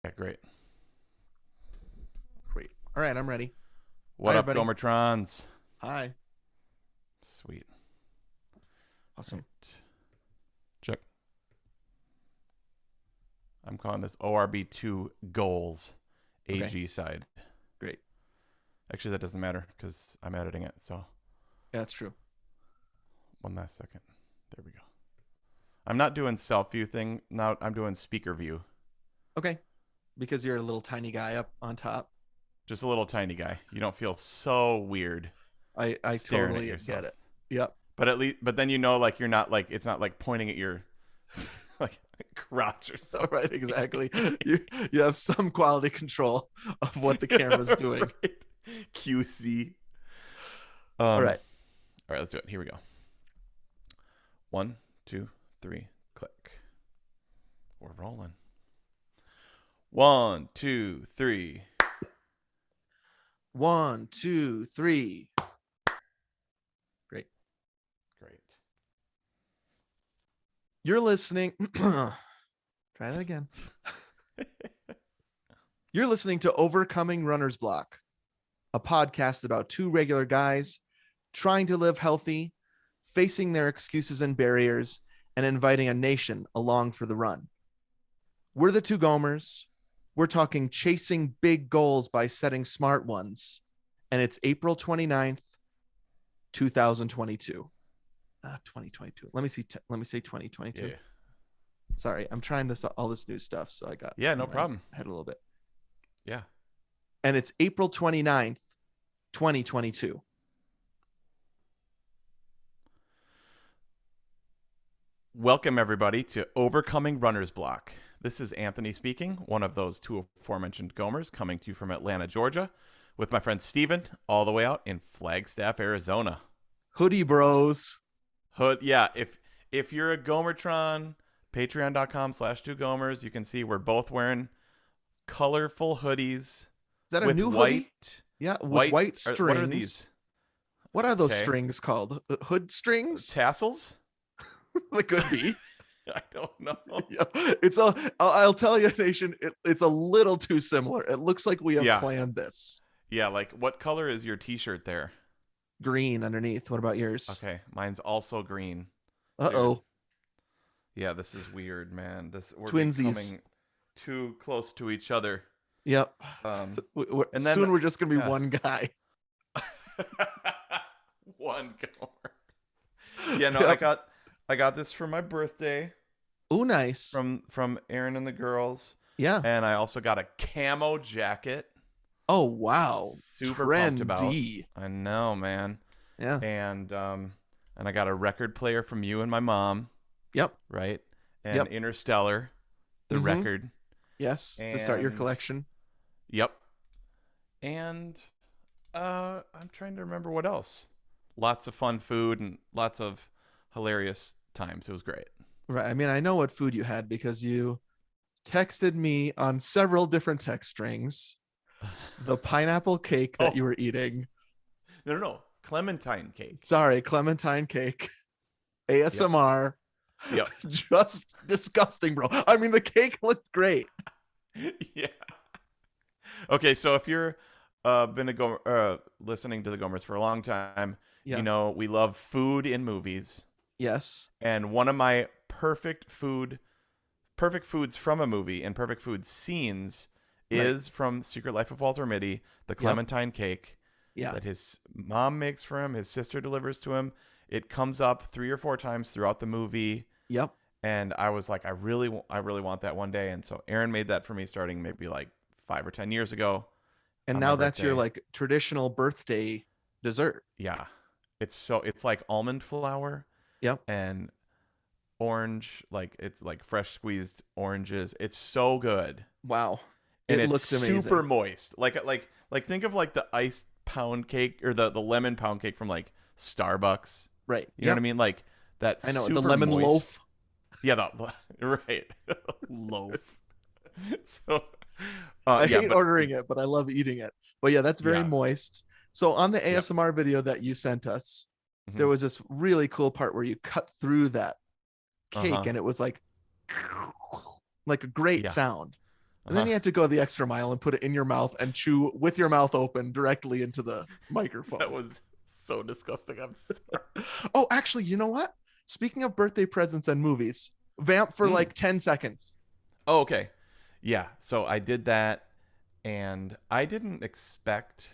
Yeah, great. Great. All right, I'm ready. What Hi, up, everybody. Gomertrons? Hi. Sweet. Right. Awesome. Check. I'm calling this ORB2 goals, Okay, AG side. great. Actually, that doesn't matter because I'm editing it. So Yeah, that's true. one last second. There we go. I'm not doing self view thing now. I'm doing speaker view. Okay, because you're a little tiny guy up on top. Just a little tiny guy. You don't feel so weird I staring at totally get yourself. it. Yep. But then like you're not like it's not like pointing at your like crotch or All something. right, exactly. You have some quality control of what the camera's doing. Right. QC. All Um. right. All right, let's do it. Here we go. 1, 2, 3, click. We're rolling. 1, 2, 3. 1, 2, 3. Great. Great. You're listening. Try that again. You're listening to Overcoming Runner's Block, a podcast about two regular guys trying to live healthy, facing their excuses and barriers, and inviting a nation along for the run. We're the two Gomers. We're talking chasing big goals by setting smart ones. And it's April 29th, 2022. 2022. Let me say 2022. Yeah. Sorry, I'm trying all this new stuff, so I got Yeah, in no my problem. head a little bit. Yeah. And it's April 29th, 2022. Welcome, everybody, to Overcoming Runner's Block. This is Anthony speaking, one of those two aforementioned Gomers, coming to you from Atlanta, Georgia, with my friend Steven, all the way out in Flagstaff, Arizona. Hoodie bros. Hood, yeah, if you're a Gomertron, patreon.com/2gomers, you can see we're both wearing colorful hoodies Is that a with new hoodie? Yeah, with white what are strings. these? What are those Okay. strings called? Hood strings? Tassels? They could be. I don't know. Yeah, I'll tell you, Nation, it's a little too similar. It looks like we have Yeah. planned this. Yeah, like what color is your t-shirt there? Green underneath. What about yours? Okay, mine's also green. Dude. Uh-oh. Yeah, this is weird, man. We're Twinsies. becoming too close to each other. Yep. And then Soon we're just going to be yeah. one guy. One Gomer. Yeah, no, Yep. I got this for my birthday Oh, nice. from Aaron and the girls. Yeah. And I also got a camo jacket. Oh, wow. Super pumped about. Trendy. I know, man. Yeah. And I got a record player from you and my mom, Yep. right? And Yep. Interstellar, the Mhm. record. Yes. To start your And collection. yep. And I'm trying to remember what else. Lots of fun food and lots of hilarious times. It was great. Right. I mean, I know what food you had because you texted me on several different text strings the pineapple cake that you Oh, were eating. no. Clementine cake. Sorry, clementine cake. Yep. ASMR. Yep. Just disgusting, bro. I mean, the cake looked great. Yeah. Okay, so if you're been a listening to the Gomers for a long time, Yeah. you know we love food in movies. Yes. And one of my perfect foods from a movie and perfect food scenes Right. is from Secret Life of Walter Mitty, the Yep. Clementine cake Yeah. that his mom makes for him, his sister delivers to him. It comes up 3 or 4 times throughout the movie, Yep. and I was like, I really want that one day. And so Aaron made that for me starting maybe like 5 or 10 years ago And on my now that's your birthday. like traditional birthday dessert. Yeah, it's like almond flour Yep. and orange, like it's like fresh squeezed oranges. It's so good. Wow. And It it's looked super amazing. moist. Like think of like the iced pound cake or the lemon pound cake from like Starbucks. Right. You know what I Yep. mean? Like that I know the super lemon moist. loaf. Yeah, right. Loaf. So I yeah, hate but ordering it, but I love eating it. But yeah, that's very yeah. moist. So on the Yep. ASMR video that you sent us, there Hmm. was this really cool part where you cut through that cake Uh-huh. and it was like a great Yeah. sound. And then Uh-huh. you had to go the extra mile and put it in your mouth and chew with your mouth open directly into the That microphone. was so disgusting. I'm sorry. Oh, actually, you know what? Speaking of birthday presents and movies, vamp for Mm. like 10 seconds. Oh, okay. Yeah. So I did that, and I didn't expect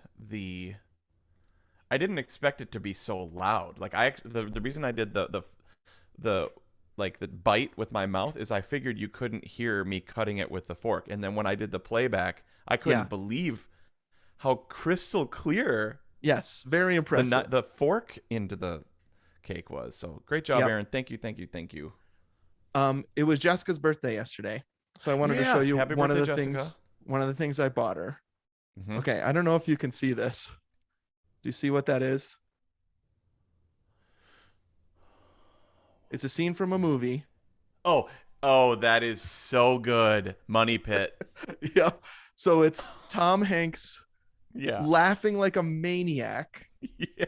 it to be so loud. Like the reason I did the like the bite with my mouth is I figured you couldn't hear me cutting it with the fork. And then when I did the playback, I Yeah. couldn't believe how crystal clear Yes. Very impressive. the fork into the cake was. So great job, Yep. Aaron. Thank you, thank you, thank you. It was Jessica's birthday yesterday. So I wanted to show Yeah. you Happy birthday, Jessica. one of the things I bought her. Hmm. Okay. I don't know if you can see this. Do you see what that is? It's a scene from a movie. Oh, oh, that is so good. Money Pit. Yeah. So it's Tom Hanks Yeah. laughing like a maniac. Yeah.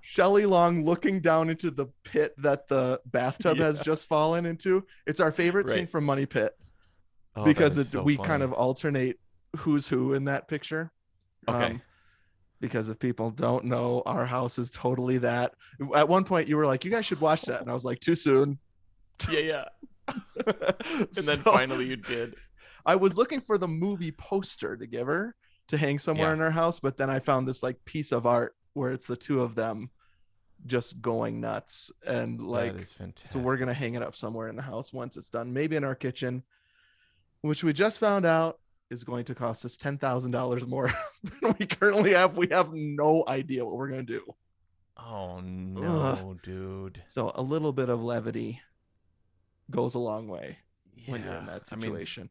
Shelley Long looking down into the pit that the bathtub has Yeah. just fallen into. It's our favorite scene Right. from Money Pit Oh, that because is so we kind funny. of alternate who's who in that picture. Okay. Um, because if people don't know, our house is totally that. At one point, you were like, "You guys should watch that," and I was like, "Too soon." Yeah, yeah. And then So finally you did. I was looking for the movie poster to give her to hang somewhere Yeah. in our house, but then I found this like piece of art where it's the two of them just going nuts and That like is so we're fantastic. gonna hang it up somewhere in the house once it's done, maybe in our kitchen, which we just found out is going to cost us $10,000 more than we currently have. We have no idea what we're gonna do. Oh Ugh. no, dude. So a little bit of levity goes a long way when you're in Yeah. that I mean, situation.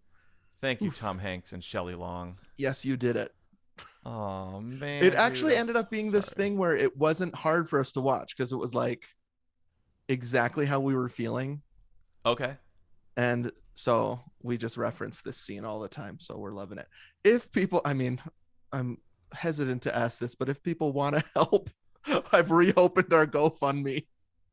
thank you, Oof. Tom Hanks and Shelley Long. Yes, you did it. Oh It man, dude, actually I'm ended up being this sorry. thing where it wasn't hard for us to watch because it was like exactly how we were feeling. Okay. And so we just reference this scene all the time. So we're loving it. If people, I mean, I'm hesitant to ask this, but if people want to help, I've reopened our GoFundMe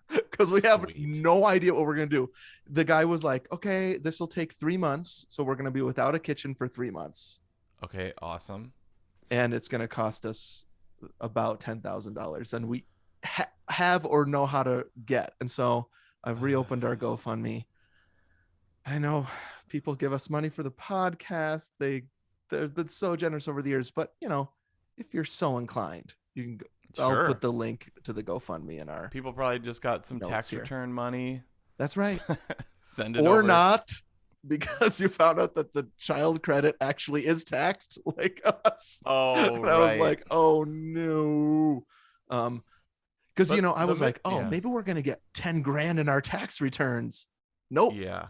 because we have Sweet. no idea what we're going to do. The guy was like, okay, this will take 3 months. So we're going to be without a kitchen for 3 months. Okay, awesome. And it's going to cost us about $10,000. And we have or know how to get. And so I've reopened our GoFundMe. I know people give us money for the podcast. They've been so generous over the years, but if you're so inclined, you can. I'll Sure. put the link to the GoFundMe in our People probably just got some notes tax here. return money. That's right. Send it Or over. not, because you found out that the child credit actually is taxed like us. Oh, And I was right. like, oh no. Because But I was like, oh, yeah. maybe we're gonna get 10 grand in our tax returns. Nope. Yeah.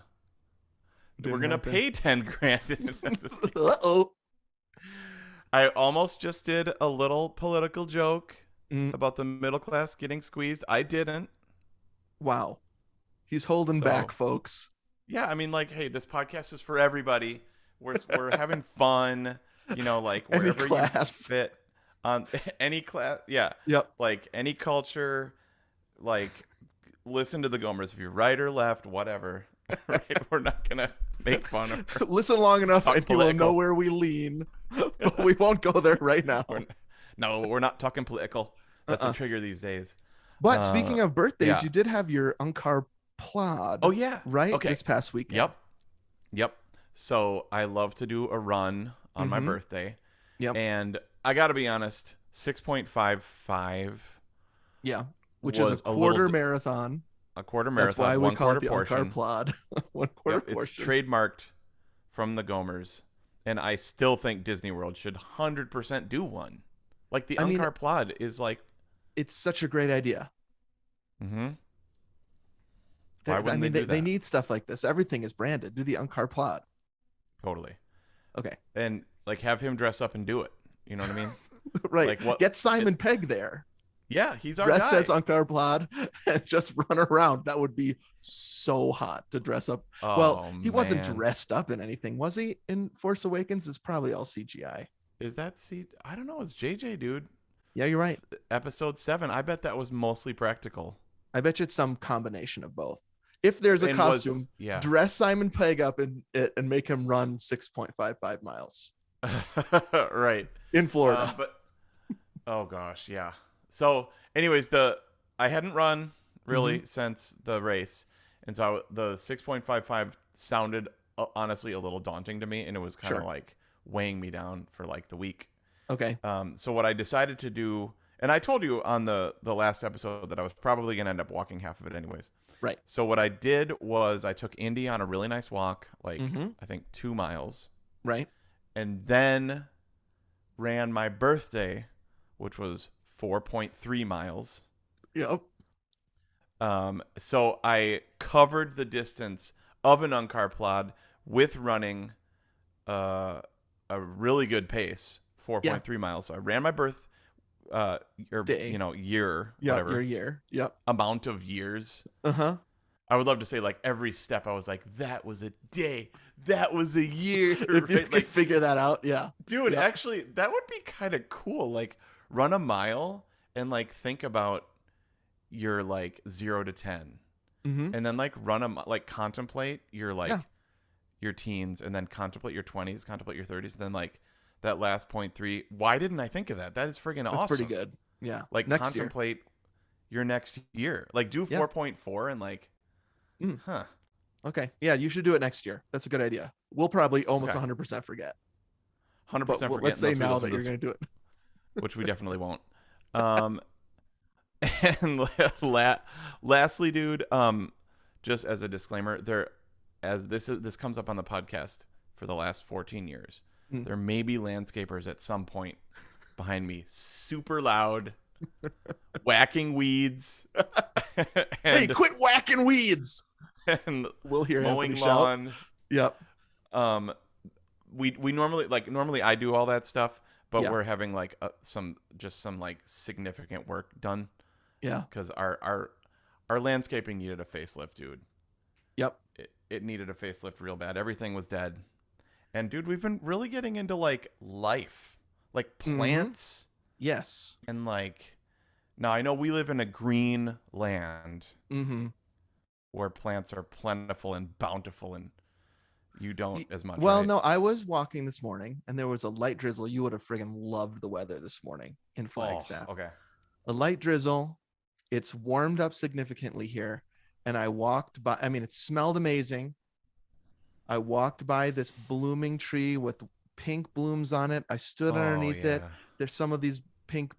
We're Didn't going to happen. pay 10 grand. Uh-oh. I almost just did a little political joke Mm, about the middle class getting squeezed. I didn't. wow. He's holding back, So, folks. yeah, I mean, like, hey, this podcast is for everybody. We're having fun, like Any wherever you class. fit on any class. Yeah, Yep. like any culture. Like, listen to the Gomers if you're right or left, whatever. Right? We're not gonna make fun of her. Listen long enough Talk and you will know political. where we lean, but we won't go there right now. No, we're not talking political. That's a Uh-uh. trigger these days. But Uh, speaking of birthdays, yeah. you did have your Unkar Oh Plod, yeah. right? Okay. This past weekend. Yep. Yep. So I love to do a run on my Mm-hmm. birthday. Yep. And I got to be honest, 6.55 Yeah. Which is a was quarter marathon. a quarter That's marathon, why we one call quarter it the portion. Unkar Plod. One quarter Yep, it's portion. trademarked from the Gomers. And I still think Disney World should 100% do one. Like the I mean, Unkar Plod is like, it's such a great idea. mm-hmm. Why wouldn't they do that? They need stuff like this. Everything is branded. Do the Unkar Plod. Totally. Okay. And like have him dress up and do it. You know what I mean? Right. Like what? Get Simon Pegg there. Yeah, he's our Dressed guy. as Unkar Plod and just run around. That would be so hot to dress up. Well, Oh he wasn't man, dressed up in anything, was he? In Force Awakens, it's probably all CGI. is that C? I don't know. It's JJ, dude. Yeah, you're right. Episode 7. I bet that was mostly practical. I bet you it's some combination of both. If there's a And costume, yeah. dress Simon Pegg up in it and make him run 6.55 miles Right. in Florida. But oh gosh, yeah. So, anyways, I hadn't run Mm-hmm. really since the race, and so the 6.55 sounded honestly a little daunting to me, and it was kind of Sure. like weighing me down for like the week. Okay. So what I decided to do, and I told you on the last episode that I was probably gonna end up walking half of it anyways. Right. So what I did was I took Indy on a really nice walk, like Mm-hmm. I think 2 miles, Right. and then ran my birthday, which was 4.3 miles. Yep. So I covered the distance of an uncar plod with running a really good pace, Yeah. 4.3 miles. So I ran my birth, or Day. year, Yep. Your whatever year. Yep. amount of years. Uh-huh. I would love to say like every step I was like, that was a day, that was a year, If you right? could Like, figure that out, yeah. dude, Yep. actually, that would be kind of cool. Like, run a mile and like think about your like 0 to 10, Mm-hmm. and then like like contemplate your like Yeah. your teens, and then contemplate your 20s, contemplate your 30s, and then like that last 0.3. Why didn't I think of that? That is friggin' That's awesome. pretty good. Yeah. Like Next year. contemplate your next year. Like do Yeah. 4.4 and like, Mm. huh? Okay. Yeah, you should do it next year. That's a good idea. We'll probably almost Okay, 100% forget. But 100% forget let's say unless we now listen that to you're this, going to do it. which we definitely won't. Um, and lastly, dude, just as a disclaimer, as this comes up on the podcast for the last 14 years, Mm. there may be landscapers at some point behind me, super loud, whacking weeds, Hey, and quit whacking weeds. and We'll hear mowing Anthony shout. lawn. Yep. Um, we normally I do all that stuff, but Yeah. we're having like some like significant work done Yeah. because our landscaping needed a facelift, dude. Yep. It needed a facelift real bad. Everything was dead. And dude, we've been really getting into like life, like Mm-hmm. plants, Yes. and like now I know we live in a green land Mm-hmm. where plants are plentiful and bountiful, and you don't as much, Well, right? no, I was walking this morning and there was a light drizzle. You would have friggin' loved the weather this morning in Oh, Flagstaff. okay. A light drizzle. It's warmed up significantly here. And I walked by, I mean, it smelled amazing. I walked by this blooming tree with pink blooms on it. I stood Oh underneath it. yeah. There's some of these pink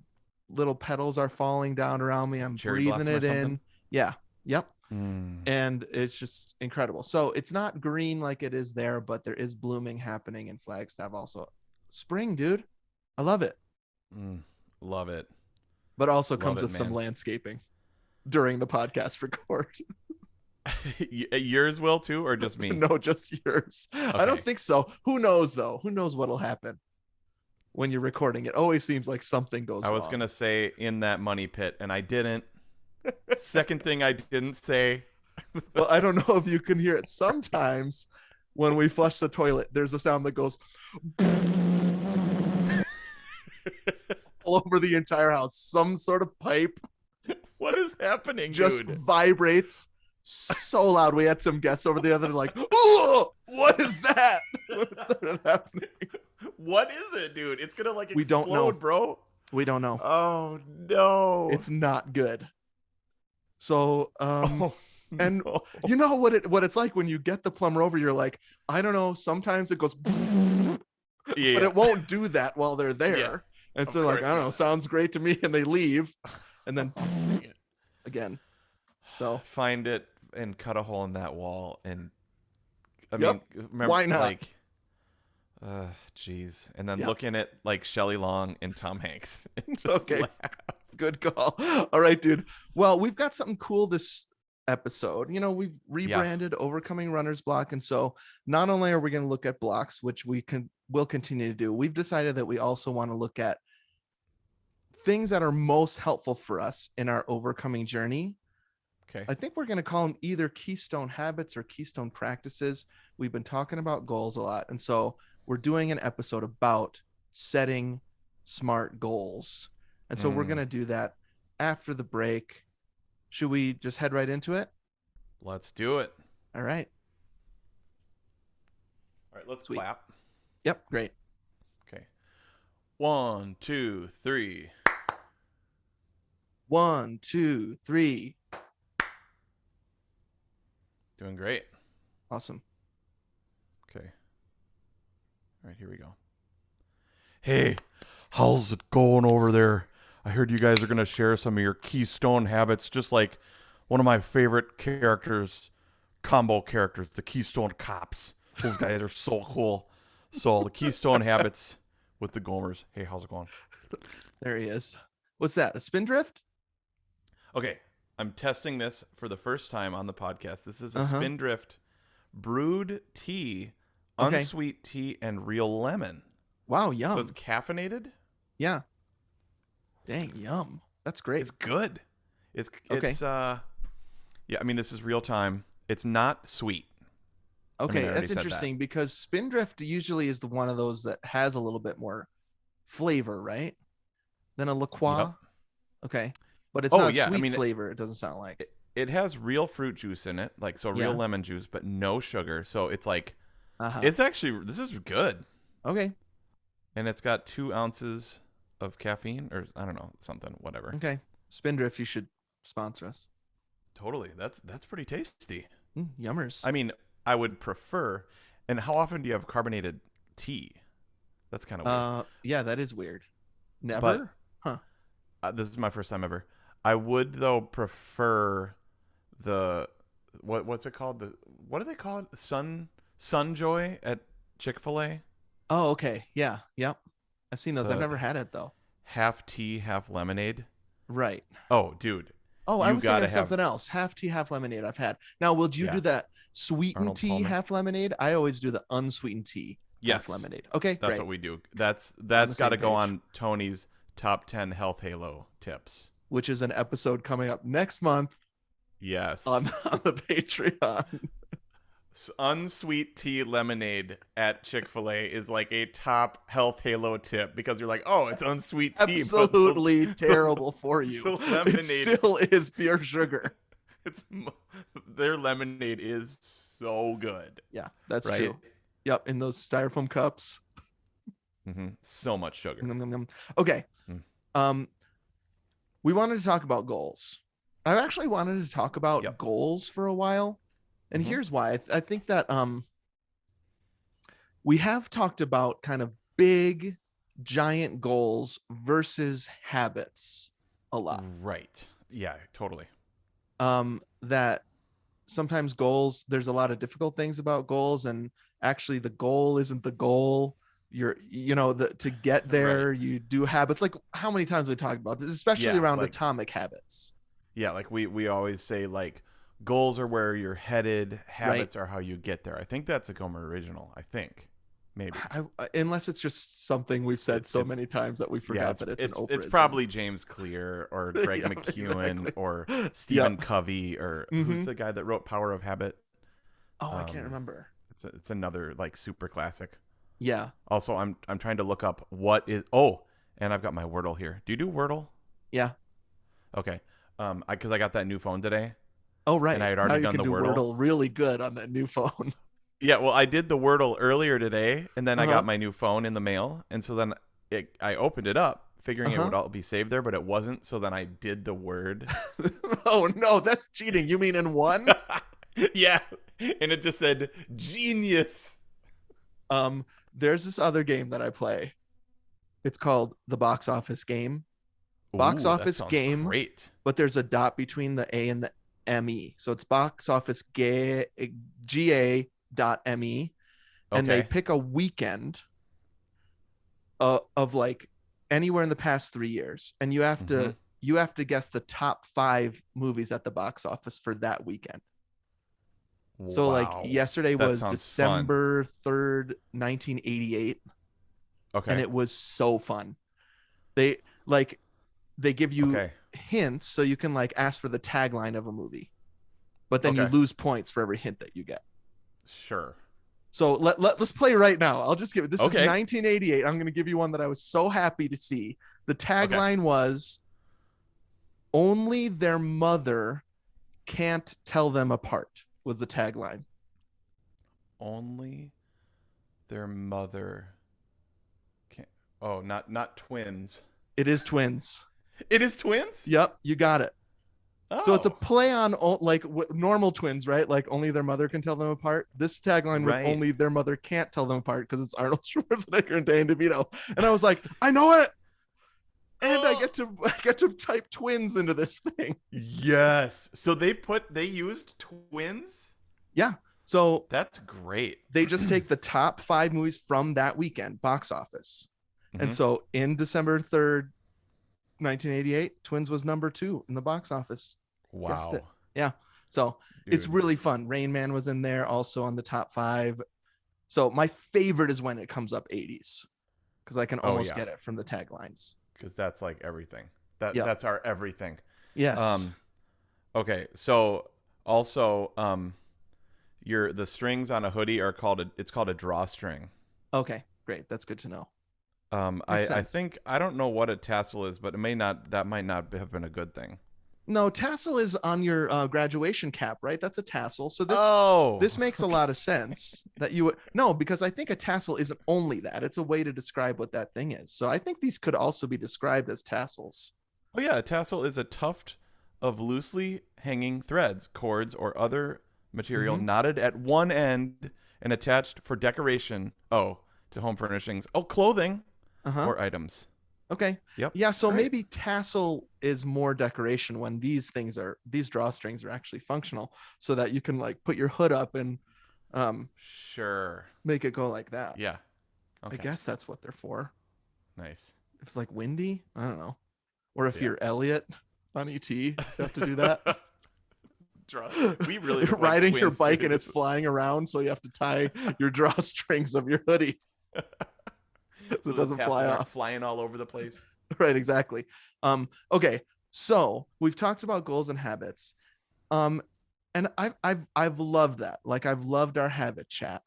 little petals are falling down around me. Like I'm cherry breathing blossom or it something. in. Yeah. Yep. Mm. And it's just incredible. So it's not green like it is there, but there is blooming happening in Flagstaff also. Spring, dude. I love it. Mm. Love it. But also Love comes it, with some man. landscaping during the podcast record. Yours will too, or just me? No, just yours. I don't Okay. think so. Who knows though? Who knows what'll happen when you're recording? It always seems like something goes I was wrong. gonna say in that money pit, and I didn't. Second thing I didn't say. Well, I don't know if you can hear it sometimes when we flush the toilet. There's a sound that goes all over the entire house. Some sort of pipe What is happening, just dude? vibrates so loud. We had some guests over the other like, oh, what is that? What started happening? What is it, dude? It's gonna like We explode, don't know. bro. We don't know. Oh no. It's not good. So, Oh and no. you know what it's like when you get the plumber over, you're like, I don't know, sometimes it goes, but Yeah. it won't do that while they're there. Yeah, And of so they're like, course I don't know, not. sounds great to me, and they leave, and then Dang it. again. So Find it and cut a hole in that wall, and I Yep. mean, remember, Why not? like, jeez, and then Yep. looking at like Shelley Long and Tom Hanks, and just Okay. laugh. Good call. All right, dude. Well, we've got something cool this episode. You know, we've rebranded Overcoming Runner's Block. And so not only are we going to look at blocks, which will continue to do, we've decided that we also want to look at things that are most helpful for us in our overcoming journey. Okay. I think we're going to call them either keystone habits or keystone practices. We've been talking about goals a lot. And so we're doing an episode about setting smart goals. And so we're going to do that after the break. Should we just head right into it? Let's do it. All right. All right, let's Sweet. clap. Yep. Great. Okay. 1, 2, 3. 1, 2, 3. Doing great. Awesome. Okay. All right, here we go. Hey, how's it going over there? I heard you guys are going to share some of your keystone habits, just like one of my favorite characters, combo characters, the Keystone Cops. Those guys are so cool. So, the keystone habits with the Gomers. Hey, how's it going? There he is. What's that? A spindrift? Okay, I'm testing this for the first time on the podcast. This is a Uh-huh. Spindrift brewed tea, Okay. unsweet tea, and real lemon. Wow. Yum. So it's caffeinated. Yeah. Dang. Yum. That's great. It's good. Okay. Yeah, I mean, this is real time. It's not sweet. Okay, I already that's said that. interesting because Spindrift usually is the one of those that has a little bit more flavor, right? Than a La Croix. Yep. Okay. But it's Oh, not yeah, I sweet mean, flavor, it doesn't sound like. It has real fruit juice in it, like so real Yeah. lemon juice, but no sugar. So it's like Uh-huh. it's actually this is good, Okay. and it's got 2 ounces of caffeine, or I don't know, something, whatever. Okay. Spindrift, you should sponsor us. Totally, that's pretty tasty. Yummers. I mean, I would prefer. And how often do you have carbonated tea? That's kind of weird. Yeah, that is weird. Never? But this is my first time ever. I would though prefer the what's it called? What do they call it? Sunjoy at Chick-fil-A. Oh, okay. Yeah. Yep. I've seen those. I've The never had it though. half tea, half lemonade. Right. Oh, dude, Oh, I you was thinking gotta of something else. Half tea, half lemonade. I've had. Now, would you Yeah. do that sweetened Arnold tea, Palmer. half lemonade? I always do the unsweetened tea, Yes. half lemonade. Okay, That's great. what we do. That's the got to same go page. on Tony's top 10 health halo tips. Which is an episode coming up next month Yes. on the Patreon. Unsweet tea lemonade at Chick-fil-A is like a top health halo tip because you're like, oh, it's unsweet tea. but Absolutely terrible for you. the lemonade- It still is pure sugar. their lemonade is so good. Yeah, that's Right? true. Yep, in those styrofoam cups. So much sugar. Nom, nom, nom. Okay. Mm. We wanted to talk about goals. I've actually wanted to talk about Yep. goals for a while. And Mhm. here's why. I think that we have talked about kind of big, giant goals versus habits a lot. Right. Yeah, totally. That sometimes goals, there's a lot of difficult things about goals, and actually the goal isn't the goal. To get there, you do habits. Like how many times we talked about this, especially Yeah, around like- atomic habits. Yeah, like we always say, like, goals are where you're headed, habits are how you get there. I think that's a Gomer original. I think. Maybe. Unless it's just something we've said so It's- many times that we forgot that it's an it's Oprah. probably James Clear or Greg Yeah, McEwen exactly. or Stephen Covey or who's Mhm. the guy that wrote Power of Habit? Oh, I can't Um, remember. It's another like super classic. Yeah. Also, I'm trying to look up and I've got my Wordle here. Do you do Wordle? Yeah. Okay. Because I got that new phone today. Oh, right. And I had Now already you done can the do Wordle. really good on that new phone. Yeah, well, I did the Wordle earlier today, and then I Uh-huh. got my new phone in the mail, and so then I opened it up, figuring it would all be saved there, but it wasn't. So then I did the word. Oh no, that's cheating. You mean in one? Yeah, and it just said genius. There's this other game that I play. It's called the Box Office Game. Box Ooh, that office sounds game. Great. But there's a dot between the A and the ME. So it's Box Office GA.ME. And they Okay. pick a weekend of like anywhere in the past 3 years. And you have Mhm. to guess the top 5 movies at the box office for that weekend. So Wow. like yesterday That was sounds December 3rd, 1988. Okay. And it was so fun. They give you Okay. hints so you can like ask for the tagline of a movie, but then you Okay. lose points for every hint that you get. Sure. So let's play right now. I'll just give it. This Okay. is 1988. I'm going to give you one that I was so happy to see. The tagline was, "Only their mother can't tell them apart was the tagline. Only their mother can. Oh, not twins. It is twins. It is twins. Yep, you got it. So it's a Oh, play on like normal twins, right? Like only their mother can tell them apart. This tagline was right. only their mother can't tell them apart because it's Arnold Schwarzenegger and Danny DeVito. And I was like, I know it. And I get to type twins into this thing. Yes. So they used twins. Yeah. So That's great. they just take the top 5 movies from that weekend box office. And Mhm. so in December 3rd, 1988, Twins was number 2 in the box office. Guessed it. Wow. Yeah. So it's Dude. really fun. Rain Man was in there also on the top 5. So my favorite is when it comes up 80s because I can Oh, almost yeah. get it from the taglines. Because that's like everything. That Yep. that's our everything. Yes. Okay. So also, the strings on a hoodie are it's called a drawstring. Okay. Great. That's good to know. I Makes sense. think I don't know what a tassel is, but that might not have been a good thing. No, tassel is on your graduation cap, right? That's a tassel. So Oh, this makes a lot of sense that you would no, because I think a tassel isn't only that. It's a way to describe what that thing is. So I think these could also be described as tassels. oh yeah, a tassel is a tuft of loosely hanging threads, cords, or other material Mhm. knotted at one end and attached for decoration. Oh, to home furnishings. Oh, clothing Uh-huh. or items. Okay. Yep. Yeah, so All right. maybe tassel is more decoration when these drawstrings are actually functional so that you can like put your hood up and Sure. make it go like that. Yeah. I Okay. guess that's what they're for. Nice. If it's like windy, I don't know. Or if Yeah. you're Elliot on ET, you have to do that. We really You're look like riding your twins, bike dude. and it's flying around, so you have to tie your drawstrings of your hoodie so it the doesn't tassels fly aren't off. flying all over the place. Right, exactly. Okay, so we've talked about goals and habits. And I've loved that. Like I've loved our habit chat.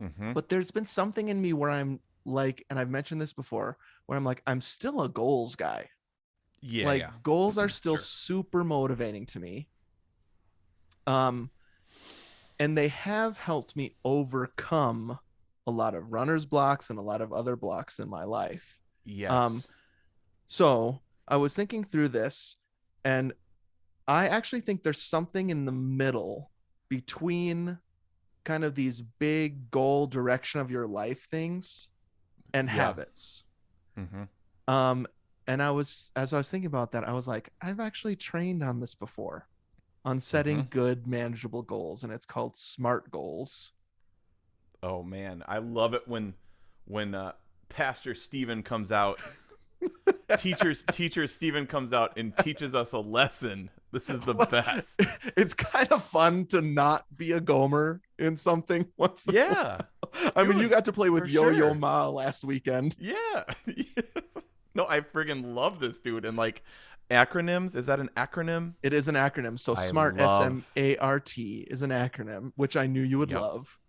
Mm-hmm. But there's been something in me where I'm like, and I've mentioned this before, where I'm like, I'm still a goals guy. Yeah, Like yeah. goals are still Sure. super motivating to me. And they have helped me overcome a lot of runner's blocks and a lot of other blocks in my life. Yes. So I was thinking through this, and I actually think there's something in the middle between kind of these big goal direction of your life things and Yeah. habits. Mm-hmm. And as I was thinking about that, I was like, I've actually trained on this before, on setting Mhm. good, manageable goals, and it's called SMART goals. Oh man, I love it when Pastor Stephen comes out. Teacher Stephen comes out and teaches us a lesson. This is the best. It's kind of fun to not be a gomer in something once. Yeah. I mean, you Dude, got to play with for Yo-Yo sure. Ma last weekend. Yeah. No, I friggin' love this dude. And like acronyms, is that an acronym? It is an acronym. So I SMART, love- SMART, is an acronym, which I knew you would Yep. love.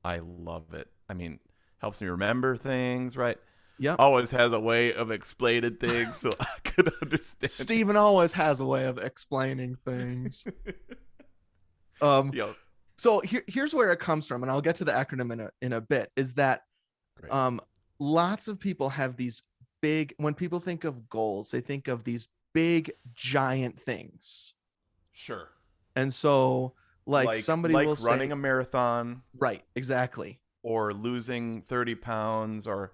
I love it. I mean, helps me remember things, right? Yep. Always has a way of explaining things so I could understand. Stephen always has a way of explaining things. Yo, So here's where it comes from, and I'll get to the acronym in a bit, is that great. lots of people have these big, when people think of goals, they think of these big, giant things. Sure. And so like somebody like will running say, a marathon right, exactly. or losing 30 pounds or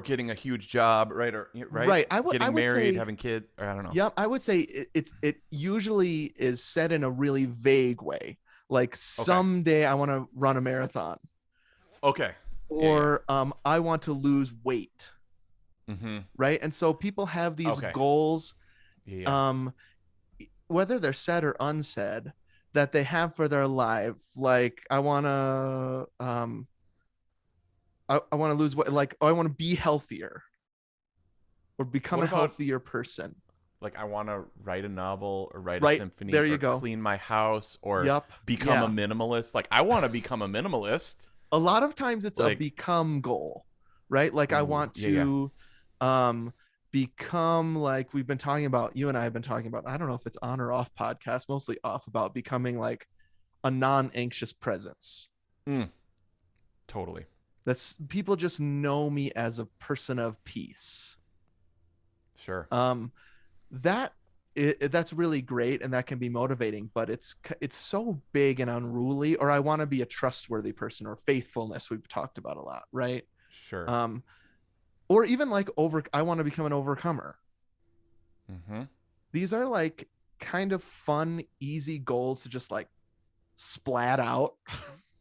getting a huge job, right? Or right? Right. Getting I would married, say, having kids, or I don't know. yep, I would say it usually is said in a really vague way. Like someday I want to run a marathon, Okay. or I want to lose weight, Mm-hmm. right? And so people have these Okay. goals, Yeah. whether they're said or unsaid, that they have for their life. Like I want to I want to lose weight, like I want to be healthier or become What a about- healthier person. Like I want to write a novel or write Right, a symphony there you or go. clean my house or Yep. become Yeah. a minimalist. Like I want to become a minimalist. A lot of times it's a Like- become goal, right? Like I Ooh, want yeah, yeah. to become like we've been talking about, you and I have been talking about, I don't know if it's on or off podcast, mostly off, about becoming like a non-anxious presence. Mm, totally. That's people just know me as a person of peace. Sure. Um, that that's really great and that can be motivating, but it's so big and unruly. Or I want to be a trustworthy person, or faithfulness we've talked about a lot, right? Sure. Um, or even like I want to become an overcomer. Mm-hmm. These are like kind of fun, easy goals to just like splat out,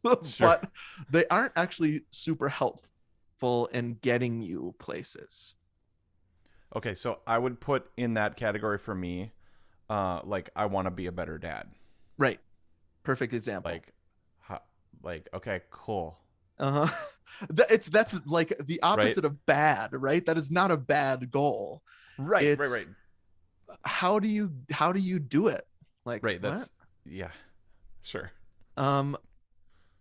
Sure. but they aren't actually super helpful in getting you places. Okay, so I would put in that category for me, like I want to be a better dad. Right. Perfect example. Like, ho- like okay, cool, Uh-huh. That's like the right? opposite of bad, right? That is not a bad goal. Right, right, It's right, how do you do it? Like right. what? Yeah, sure. Um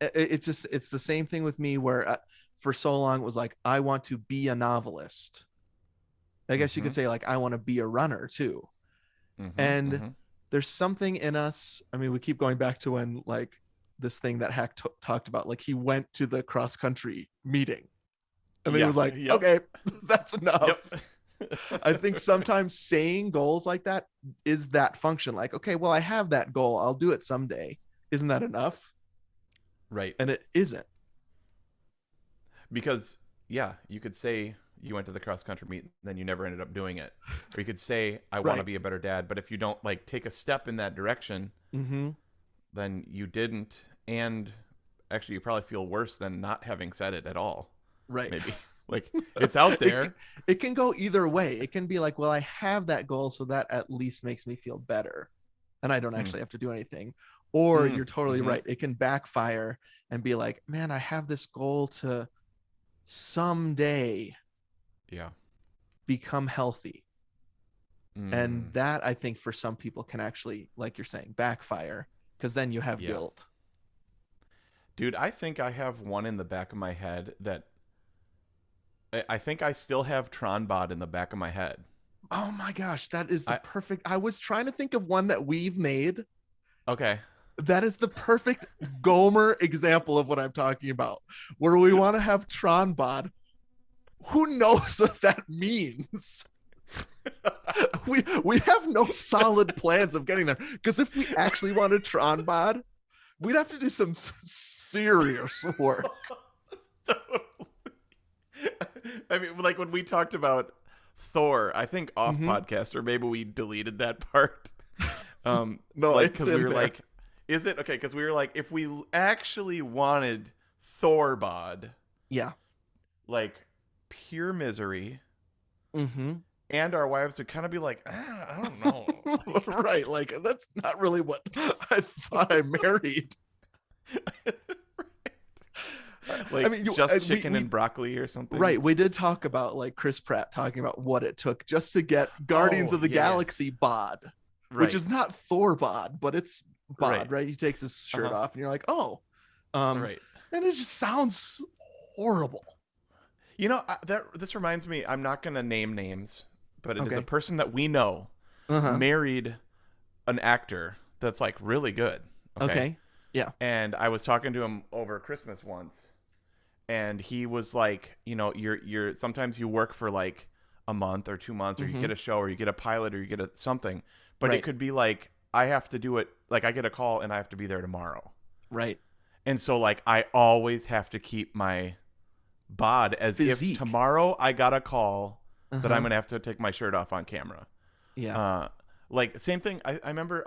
it's just it's the same thing with me where for so long it was like I want to be a novelist. I guess you Mm-hmm. could say like I want to be a runner too. Mm-hmm. And Mm-hmm. there's something in us. I mean, we keep going back to when like this thing that Hack talked about, like he went to the cross country meeting and then he Yeah. was like, Yep. okay, that's enough. Yep. I think sometimes saying goals like that is that function. Like, okay, well, I have that goal. I'll do it someday. Isn't that enough? Right. And it isn't. Because yeah, you could say you went to the cross country meet, then you never ended up doing it, or you could say I want to Right. be a better dad, but if you don't like take a step in that direction, Mm-hmm. then you didn't, and actually you probably feel worse than not having said it at all. Right. Maybe like it's out it, there. it can go either way. It can be like, well, I have that goal, so that at least makes me feel better. And I don't Hmm. actually have to do anything. Or Mm. you're totally Mm-hmm. right. It can backfire and be like, man, I have this goal to someday Yeah. become healthy. And Mm. that I think for some people can actually, like you're saying, backfire because then you have Yeah. guilt. Dude, I think I have one in the back of my head that I think I still have Tronbot in the back of my head. Oh my gosh, that is the I perfect. I was trying to think of one that we've made. okay. That is the perfect Gomer example of what I'm talking about, where we want to have Tronbot. Who knows what that means? We have no solid plans of getting there, because if we actually wanted Tronbot, we'd have to do some serious work. I mean, like when we talked about Thor, I think off Mm-hmm. podcast, or maybe we deleted that part. No, Like it's because we in were there. like, is it okay? Because we were like, if we actually wanted Thorbod, Yeah. like pure misery, Mm-hmm. and our wives would kind of be like, I don't know, Right. Like that's not really what I thought I married. like I mean, just chicken and broccoli or something. right. We did talk about like Chris Pratt talking about what it took just to get Guardians Oh of the yeah, yeah. Galaxy bod, which Right, is not Thor bod, but it's right, bod, right? He takes his uh shirt huh, off and you're like, oh, um, right. and it just sounds horrible. You know that this reminds me. I'm not gonna name names, but it is a Okay. person that we know Uh-huh. married an actor that's like really good. Okay. Okay. Yeah. And I was talking to him over Christmas once, and he was like, you're sometimes you work for like a month or 2 months, or you Mm-hmm. get a show, or you get a pilot, or you get something, but it Right. could be like I have to do it. Like I get a call and I have to be there tomorrow, Right. and so like I always have to keep my bod as if Physique. tomorrow I got a call that I'm Uh-huh. gonna have to take my shirt off on camera. Yeah. Uh, like same thing. I remember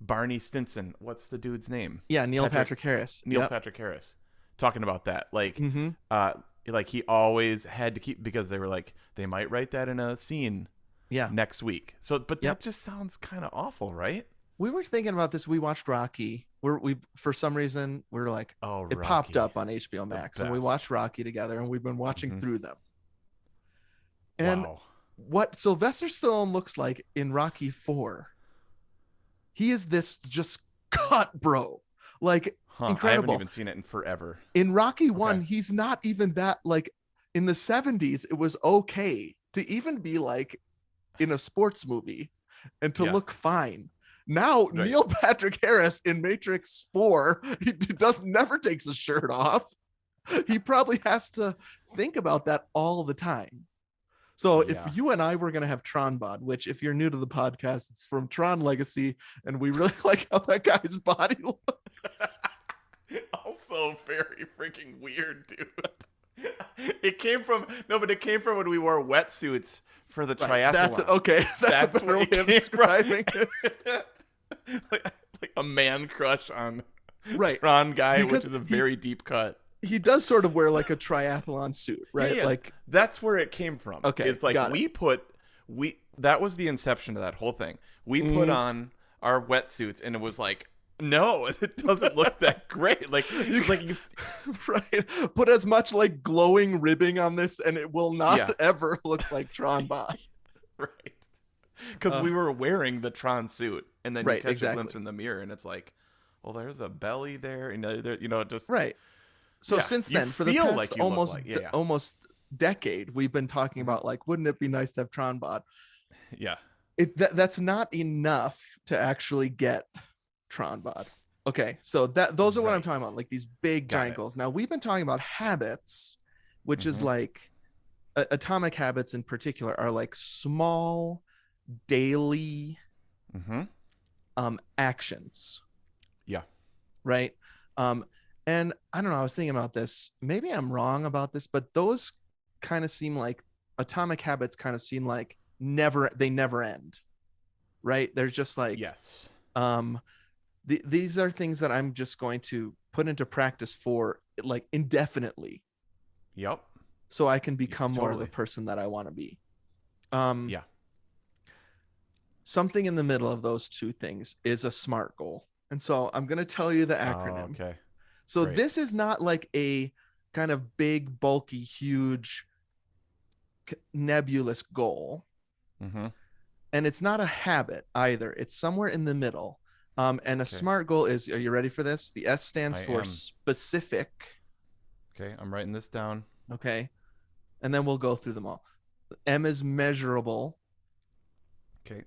Barney Stinson. What's the dude's name? Yeah. Neil Patrick Harris. Neil Yep. Patrick Harris, talking about that. Mm-hmm. Uh, like he always had to keep, because they were like they might write that in a scene Yeah. next week. So, but that Yep. just sounds kind of awful, right? We were thinking about this. We watched Rocky. We for some reason we were like, Oh, it popped Rocky, up on HBO the Max, and we best. watched Rocky together, and we've been watching Mhm. through them. And Wow. what Sylvester Stallone looks like in Rocky 4, he is this just cut bro, like Huh. I haven't incredible. even seen it in forever. In Rocky 1, Okay. he's not even that, like in the 70s, it was okay. to even be like in a sports movie and to Yeah. look fine. Now Right. Neil Patrick Harris in Matrix 4, he never takes his shirt off. He probably has to think about that all the time. So if Yeah. you and I were going to have Tron Bod, which if you're new to the podcast, it's from Tron Legacy, and we really like how that guy's body looks. Also very freaking weird, dude. It came from when we wore wetsuits for the triathlon. That's okay. That's a better way of describing it. like a man crush on Right. Tron guy, Because which is a very deep cut. He does sort of wear like a triathlon suit, right? Yeah, like that's where it came from. Okay, It's like got that was the inception of that whole thing. We put on our wetsuits and it was like, no, it doesn't look that great. Like you right. Put as much like glowing ribbing on this and it will not ever look like Tron Bot. Right. Because we were wearing the Tron suit and then you catch a glimpse in the mirror and it's like, well, there's a belly there and just right. So since then, for the past like almost decade, we've been talking about like, wouldn't it be nice to have Tron Bot? Yeah. That's not enough to actually get Tron Bot. Okay, so those are what I'm talking about, like these big giant goals. Now we've been talking about habits, which is like atomic habits in particular are like small daily actions. Yeah. Right. And I don't know, I was thinking about this. Maybe I'm wrong about this, but those kind of seem like atomic habits kind of seem like they never end. Right? They're just like yes. These are things that I'm just going to put into practice for like indefinitely. Yep. So I can become more of the person that I want to be. Yeah. Something in the middle of those two things is a SMART goal. And so I'm going to tell you the acronym. Okay. So this is not like a kind of big, bulky, huge, nebulous goal. And it's not a habit either. It's somewhere in the middle. And a SMART goal is, are you ready for this? The S stands for specific. Okay, I'm writing this down. Okay. And then we'll go through them all. M is measurable. Okay.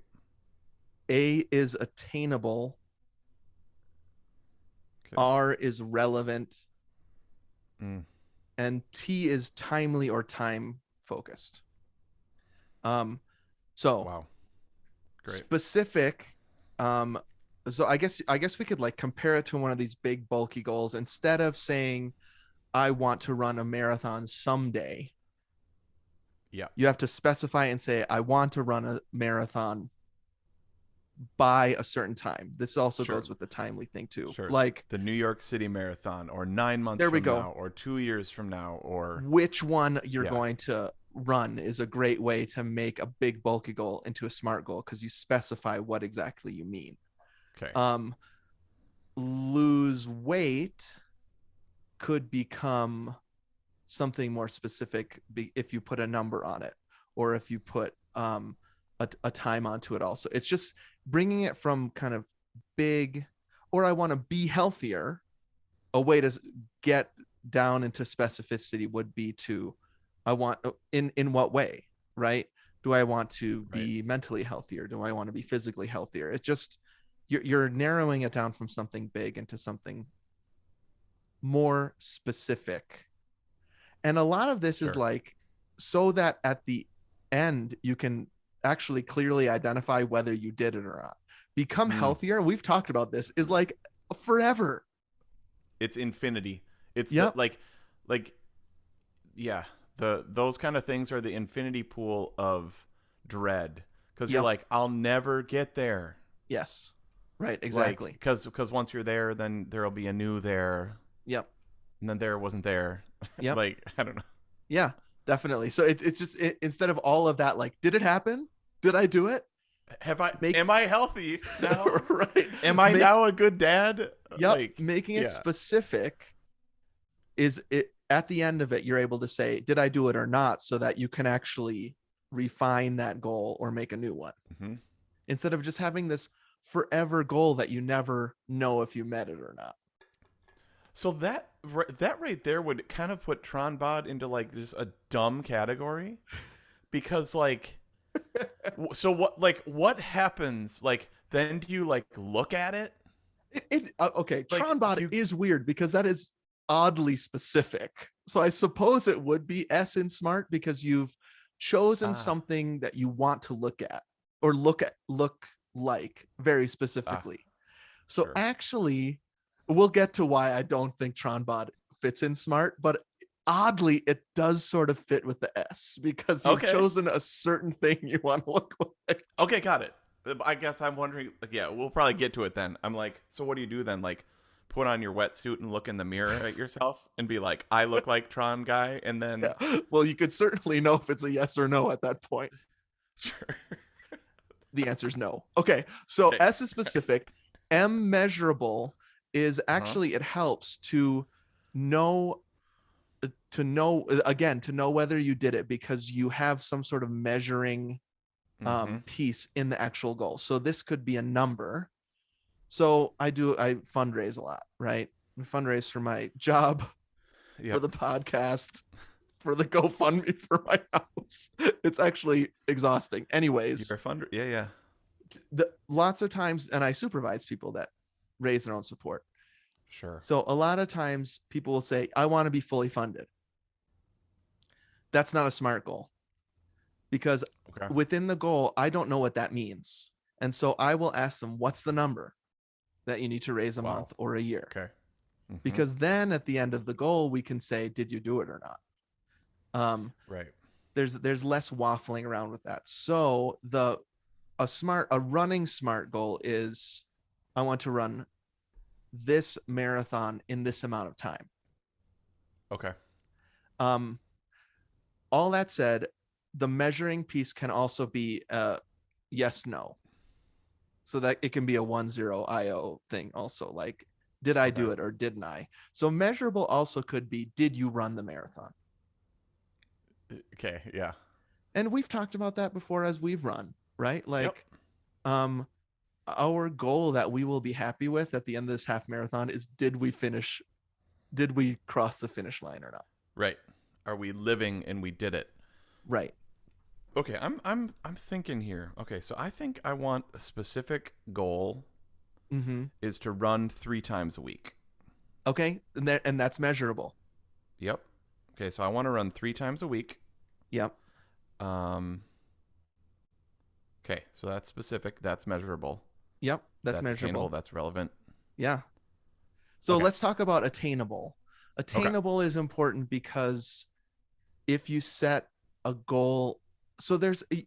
A is attainable. Okay. R is relevant. And T is timely or time focused. So wow. Great. Specific. So I guess we could like compare it to one of these big bulky goals. Instead of saying I want to run a marathon someday. Yeah. You have to specify and say I want to run a marathon by a certain time. This also goes with the timely thing too. Sure. Like the New York City Marathon or 9 months from now or 2 years from now or which one you're going to run is a great way to make a big bulky goal into a SMART goal because you specify what exactly you mean. Okay. Lose weight could become something more specific if you put a number on it or if you put a time onto it also. It's just bringing it from kind of big, or I want to be healthier. A way to get down into specificity would be to, I want, in what way, right? Do I want to be mentally healthier? Do I want to be physically healthier? It just, you're narrowing it down from something big into something more specific. And a lot of this is like, so that at the end, you can actually clearly identify whether you did it or not. Become healthier, and we've talked about this, is like forever. It's infinity. It's those kind of things are the infinity pool of dread because you're like, I'll never get there. Yes. Right, exactly. Because once you're there, then there'll be a new there. Yep. And then there wasn't there. Yep. Like, I don't know. Yeah, definitely. So it's just instead of all of that, like, did it happen? Did I do it? Am I healthy now? Right. Am I now a good dad? Yep. Making it specific is it at the end of it, you're able to say, did I do it or not? So that you can actually refine that goal or make a new one. Instead of just having this forever goal that you never know if you met it or not. So that right there would kind of put Tron Bod into like just a dumb category because like so what happens, like then do you like look at it, Okay, like Tronbot do you is weird because that is oddly specific. So I suppose it would be S in smart because you've chosen ah something that you want to look at or look like very ah specifically. So sure. actually, we'll get to why I don't think Tronbot fits in smart, but oddly, it does sort of fit with the S because you've Okay. chosen a certain thing you want to look like. Okay, got it. I guess I'm wondering, like, yeah, we'll probably get to it then. I'm like, so what do you do then? Like, put on your wetsuit and look in the mirror at yourself and be like, I look like Tron guy, and then Yeah. Well, you could certainly know if it's a yes or no at that point. sure. The answer is no. Okay. So Okay. S is specific. M measurable is Uh-huh. actually, it helps know to know whether you did it because you have some sort of measuring Mm-hmm. piece in the actual goal. So this could be a number. So I fundraise a lot, right? I fundraise for my job, for Yep. the podcast, for the GoFundMe for my house. It's actually exhausting. Anyways, You're a funder. Yeah, yeah. lots of times, and I supervise people that raise their own support. Sure. So a lot of times people will say, I want to be fully funded. That's not a smart goal because Okay. within the goal, I don't know what that means. And so I will ask them, what's the number that you need to raise a Wow. month or a year? Okay. Mm-hmm. Because then at the end of the goal, we can say, did you do it or not? Right. There's less waffling around with that. So a running smart goal is I want to run this marathon in this amount of time. Okay. Um, all that said, the measuring piece can also be yes, no. So that it can be a 1-0 IO thing also. Like, did I Okay. do it or didn't I? So measurable also could be, did you run the marathon? Okay. Yeah. And we've talked about that before as we've run, right? Yep. Like, um, our goal that we will be happy with at the end of this half marathon is did we cross the finish line or not? Right. Are we living and we did it? Right. Okay, I'm thinking here. Okay, so I think I want a specific goal Mm-hmm. is to run 3 times a week. Okay. And that's measurable. Yep. Okay, so I want to run 3 times a week. Yep. Um. Okay, so that's specific. That's measurable. Yep. That's That's attainable. measurable. That's relevant. Yeah. So Okay. let's talk about attainable. Okay. Attainable is important because if you set a goal, so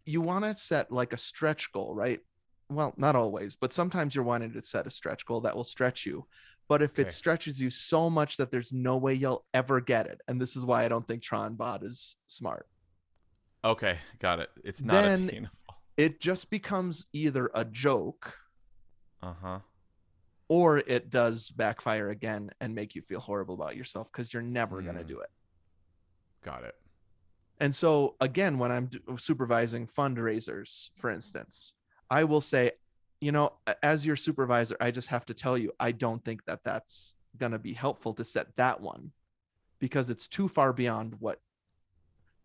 you want to set like a stretch goal, right? Well, not always, but sometimes you're wanting to set a stretch goal that will stretch you. But if it Okay. stretches you so much that there's no way you'll ever get it, and this is why I don't think Tron bot is smart, Okay. Got it. It's not then attainable. it just becomes either a joke Uh huh. or it does backfire again and make you feel horrible about yourself because you're never going to Hmm. do it. Got it. And so, again, when I'm supervising fundraisers, for instance, I will say, as your supervisor, I just have to tell you, I don't think that that's going to be helpful to set that one because it's too far beyond what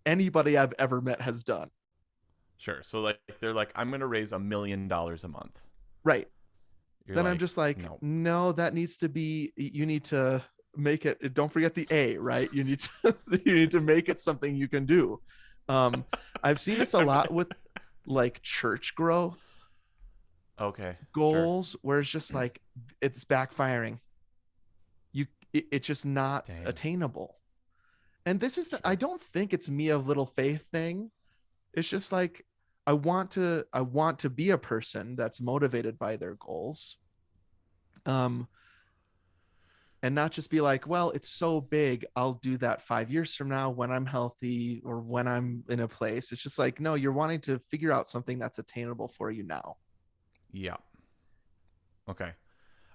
anybody I've ever met has done. Sure. So like they're like, I'm gonna raise $1 million a month. Right. You're Then I'm like, just like, no. no, that needs to be, you need to make it, don't forget the A, right? You need to, you need to make it something you can do. Um, I've seen this a lot with like church growth Okay. Sure. goals where it's just like, it's backfiring. It's just not Dang. attainable. And this is I Sure. don't think it's me of little faith thing. It's just like, I want to be a person that's motivated by their goals. Um, and not just be like, well, it's so big, I'll do that 5 years from now when I'm healthy or when I'm in a place. It's just like, no, you're wanting to figure out something that's attainable for you now. Yeah. Okay.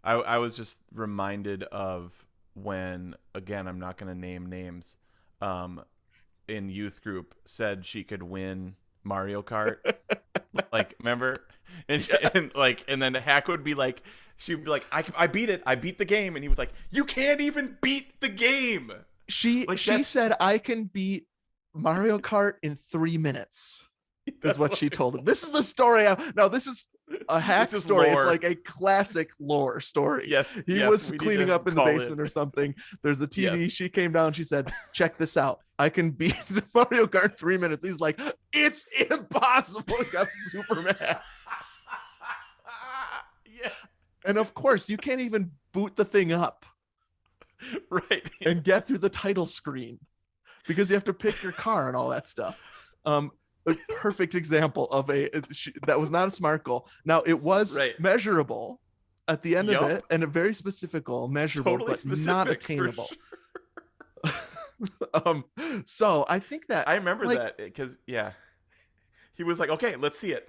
I was just reminded of when, again, I'm not going to name names, um, in youth group said she could win Mario Kart. Like, remember? And Yes. like, and then Hack would be like, she'd be like, I beat it. I beat the game. And he was like, you can't even beat the game. She Like, she that's, said I can beat Mario Kart in 3 minutes is That's what what she it told him. was. This is the story. No, this is a This hack is story. It's lore. like a classic lore story. Yes, He yes, was we need cleaning to up in the call it. basement or something. There's a TV. Yes. She came down. She said, check this out. I can beat Mario Kart 3 minutes. He's like, it's impossible. He got super mad. Yeah. And of course, you can't even boot the thing up Right. and get through the title screen because you have to pick your car and all that stuff. A perfect example of that was not a smart goal. Now it was Right. measurable at the end of Yup. it, and a very specific goal, measurable, Totally but not specific. For attainable. sure. So I think that I remember like, that because he was like, "Okay, let's see it."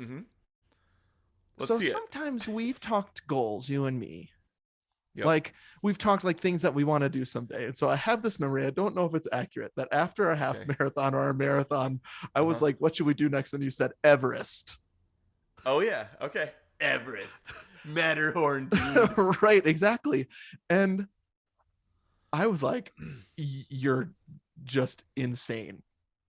Let's so see it. sometimes we've talked goals, you and me. Yep. Like we've talked like things that we want to do someday. And so I have this memory. I don't know if it's accurate that after a half Okay. marathon or a marathon, I was like, what should we do next? And you said Everest. Oh yeah. Okay. Everest. Matterhorn, dude. Right, exactly. And I was like, you're just insane.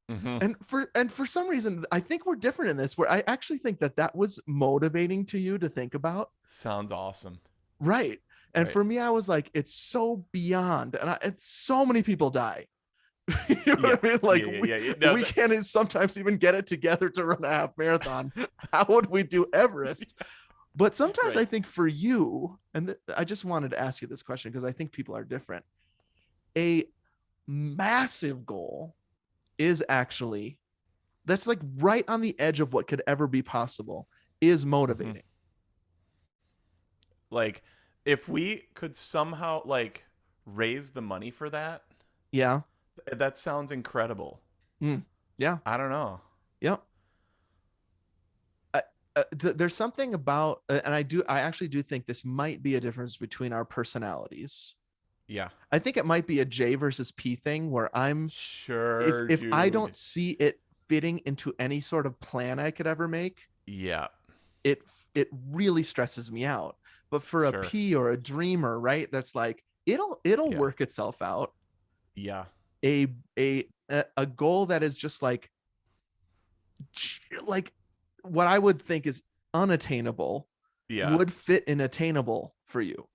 Mm-hmm. And for some reason, I think we're different in this, where I actually think that was motivating to you to think about. Sounds awesome. Right. And Right. for me, I was like, it's so beyond, and it's so many people die. You know what I mean? Like we can't sometimes even get it together to run a half marathon. How would we do Everest? But sometimes I think for you, and I just wanted to ask you this question because I think people are different. A massive goal is actually, that's like right on the edge of what could ever be possible, is motivating. Mm-hmm. Like if we could somehow like raise the money for that, Yeah. that sounds incredible. Yeah. I don't know. Yep. There's something about, and I actually do think this might be a difference between our personalities. Yeah. I think it might be a J versus P thing where I'm Sure. if dude. I don't see it fitting into any sort of plan I could ever make, Yeah. it really stresses me out. But for a P or a dreamer, right? That's like it'll work itself out. Yeah. A goal that is just like what I would think is unattainable would fit in attainable for you.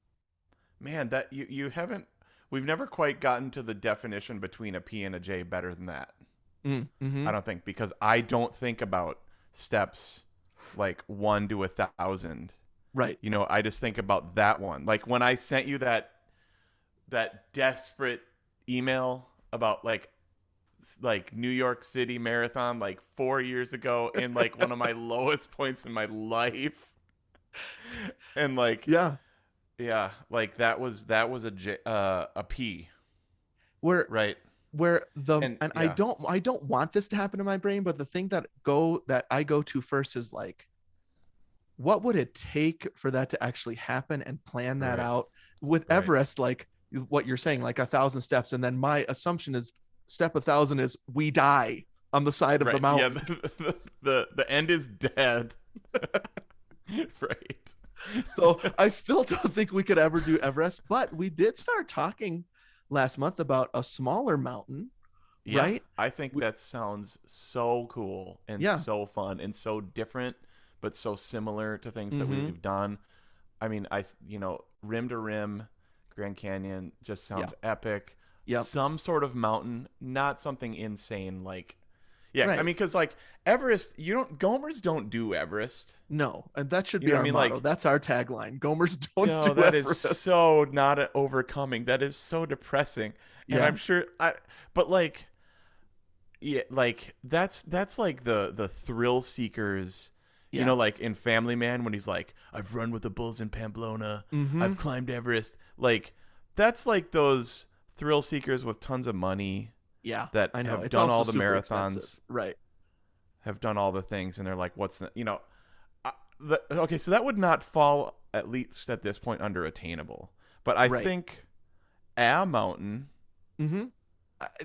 Man, that you haven't, we've never quite gotten to the definition between a P and a J better than that. Mm-hmm. I don't think, because I don't think about steps like 1 to 1,000. Right. You know, I just think about that one. Like when I sent you that desperate email about like New York City marathon like 4 years ago in like one of my lowest points in my life. And like yeah, like that was a P. Where And I don't want this to happen in my brain, but the thing that I go to first is like, what would it take for that to actually happen, and plan that out with Everest, like what you're saying, like 1,000 steps. And then my assumption is step 1,000 is we die on the side of the mountain. Yeah, the end is dead. Right. So I still don't think we could ever do Everest, but we did start talking last month about a smaller mountain. Yeah, right. I think that sounds so cool and so fun and so different, but so similar to things that we've done. I mean, rim to rim, Grand Canyon just sounds epic. Yeah. Some sort of mountain, not something insane like. Yeah, right. I mean, because like Everest, Gomers don't do Everest. No, and that should be our motto. Like, that's our tagline. Gomers don't do that Everest. Is so not overcoming. That is so depressing. And I'm sure but like, yeah, like that's like the thrill seekers. You know, like in Family Man when he's like, I've run with the bulls in Pamplona. I've climbed Everest. Like that's like those thrill seekers with tons of money. Yeah, that I know. Have done all the marathons, expensive. Right? Have done all the things, and they're like, "What's the?" Okay, so that would not fall, at least at this point, under attainable. But I think a mountain,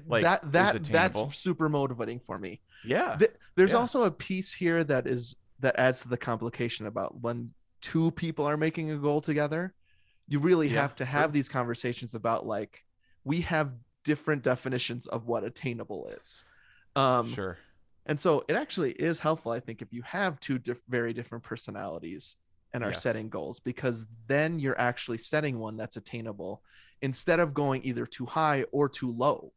like that's super motivating for me. Yeah, there's also a piece here that adds to the complication about when two people are making a goal together. You really have to have these conversations about like we have different definitions of what attainable is. Um, Sure. and so it actually is helpful, I think, if you have two very different personalities and are Yes. setting goals, because then you're actually setting one that's attainable instead of going either too high or too low.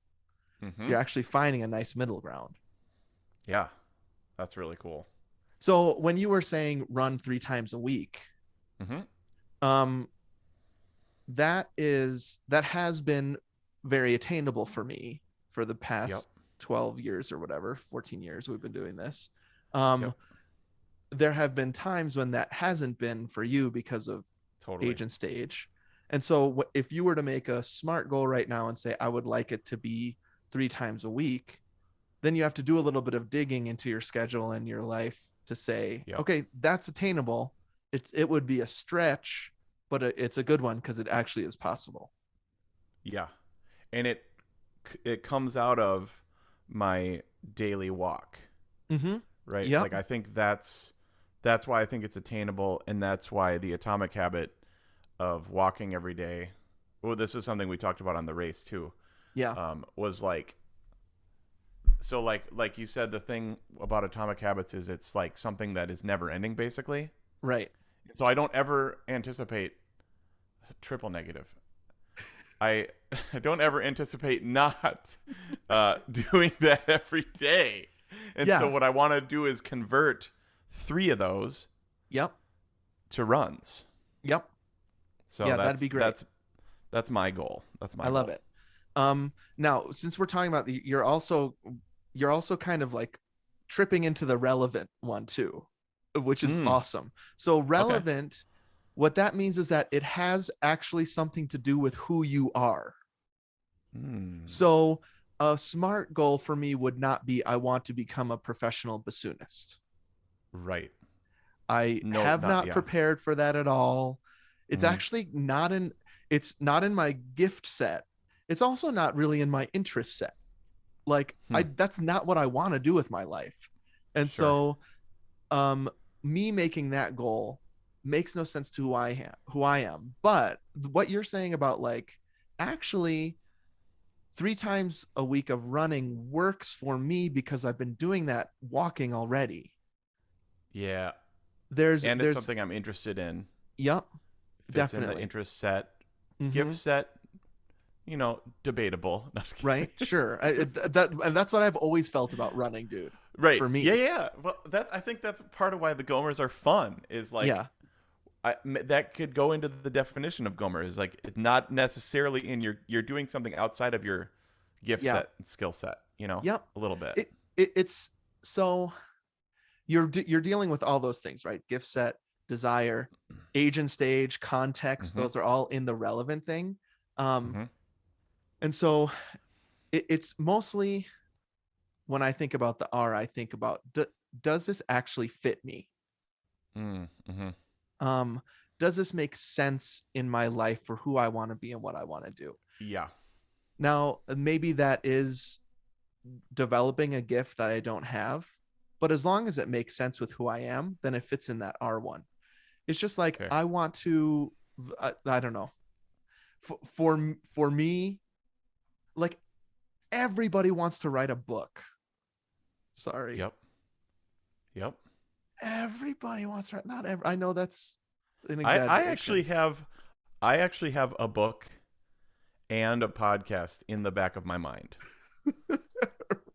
Mm-hmm. You're actually finding a nice middle ground. Yeah. That's really cool. So when you were saying run 3 times a week, Mm-hmm. um, that has been very attainable for me for the Yep. past 12 years or whatever, 14 years we've been doing this. Yep. um there have been times when that hasn't been for you because of Totally. age and stage. And so if you were to make a smart goal right now and say I would like it to be 3 times a week, then you have to do a little bit of digging into your schedule and your life to say, Yep. okay, that's attainable. It would be a stretch, but it's a good one because it actually is possible. Yeah. And it comes out of my daily walk, Mm-hmm. right? Yep. Like I think that's why I think it's attainable, and that's why the atomic habit of walking every day. Well, this is something we talked about on the race too. Yeah. Was like so like you said, the thing about atomic habits is it's like something that is never ending basically. Right. So I don't ever anticipate triple negative. I I don't ever anticipate not doing that every day. And so Yeah. what I want to do is convert 3 of those Yep. to runs. Yep. So Yeah, that'd be great. that's my goal. That's I my love goal. it. Now since we're talking about you're also kind of like tripping into the relevant one too, which is Mm, awesome. So okay. relevant, what that means is that it has actually something to do with who you are. Mm, So a smart goal for me would not be I want to become a professional bassoonist. right. I No, have not not yeah. prepared for that at all. It's Mm, actually not in my gift set. It's also not really in my interest set. Like I hmm, that's not what I want to do with my life. And sure. so um me making that goal makes no sense to who I am. But what you're saying about like actually 3 times a week of running works for me because I've been doing that walking already. Yeah. There's And it's there's something I'm interested in. Yep, Fits in the definitely. interest set. Gift Mm-hmm. set, debatable. No, just Right, kidding. sure. Just- And that's what I've always felt about running, dude. right. For Yeah, me. yeah. Well, I think that's part of why the Gomers are fun. Is like Yeah. that could go into the definition of Gomer. Is like it's not necessarily in you're doing something outside of your gift Yeah. set and skill set. Yep. A little bit. It's so you're dealing with all those things, right? Gift set, desire, age and stage, context, Mm-hmm. those are all in the relevant thing. Um Mm-hmm. and so it's mostly when I think about the R, I think about does this actually fit me? Mm-hmm. Um does this make sense in my life for who I want to be and what I want to do? Yeah. Now, maybe that is developing a gift that I don't have, but as long as it makes sense with who I am, then it fits in that R1. It's just like Okay. I want to I don't know. For me, like everybody wants to write a book. Sorry. Yep. Yep. Everybody wants to write, not every, I know that's an I I exaggeration. actually have I actually have a book and a podcast in the back of my mind.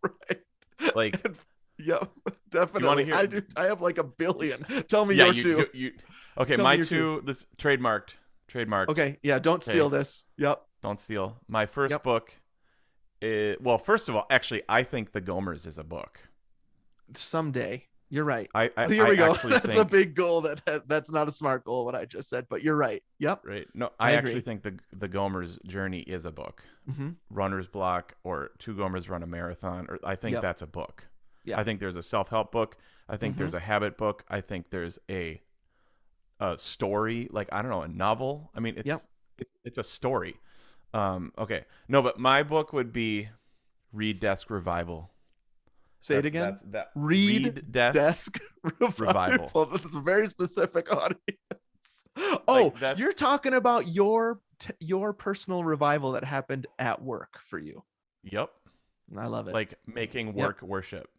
Right. Like, And, yep, do you want to definitely. hear? I do. I have like a billion. Tell me Yeah, your you two. do. You okay? Tell me My your two. two. This trademarked. Trademarked. Okay. Yeah. Don't steal Okay, this. Yep. don't steal. My first Yep. book. Well, first of all, actually, I think The Gomers is a book. Someday. You're right. I I, Here I we go. actually That's a think big goal. That's not a smart goal. What I just said, but you're right. Yep. right. No, I I actually agree. think the Gomers journey is a book. Mm-hmm. Runner's Block or Two Gomers Run a Marathon. Or I think Yep. that's a book. Yeah. I think there's a self help book. I think Mm-hmm. there's a habit book. I think there's a story, like I don't know, a novel. I mean, Yep. it's a story. Okay, no, but my book would be Read Desk Revival. Say it again. That's that Read Read Desk desk Revival. revival. That's a very specific audience. Oh, Like that's you're talking about your personal revival that happened at work for you. yep, I love it. like making Yep. work worship.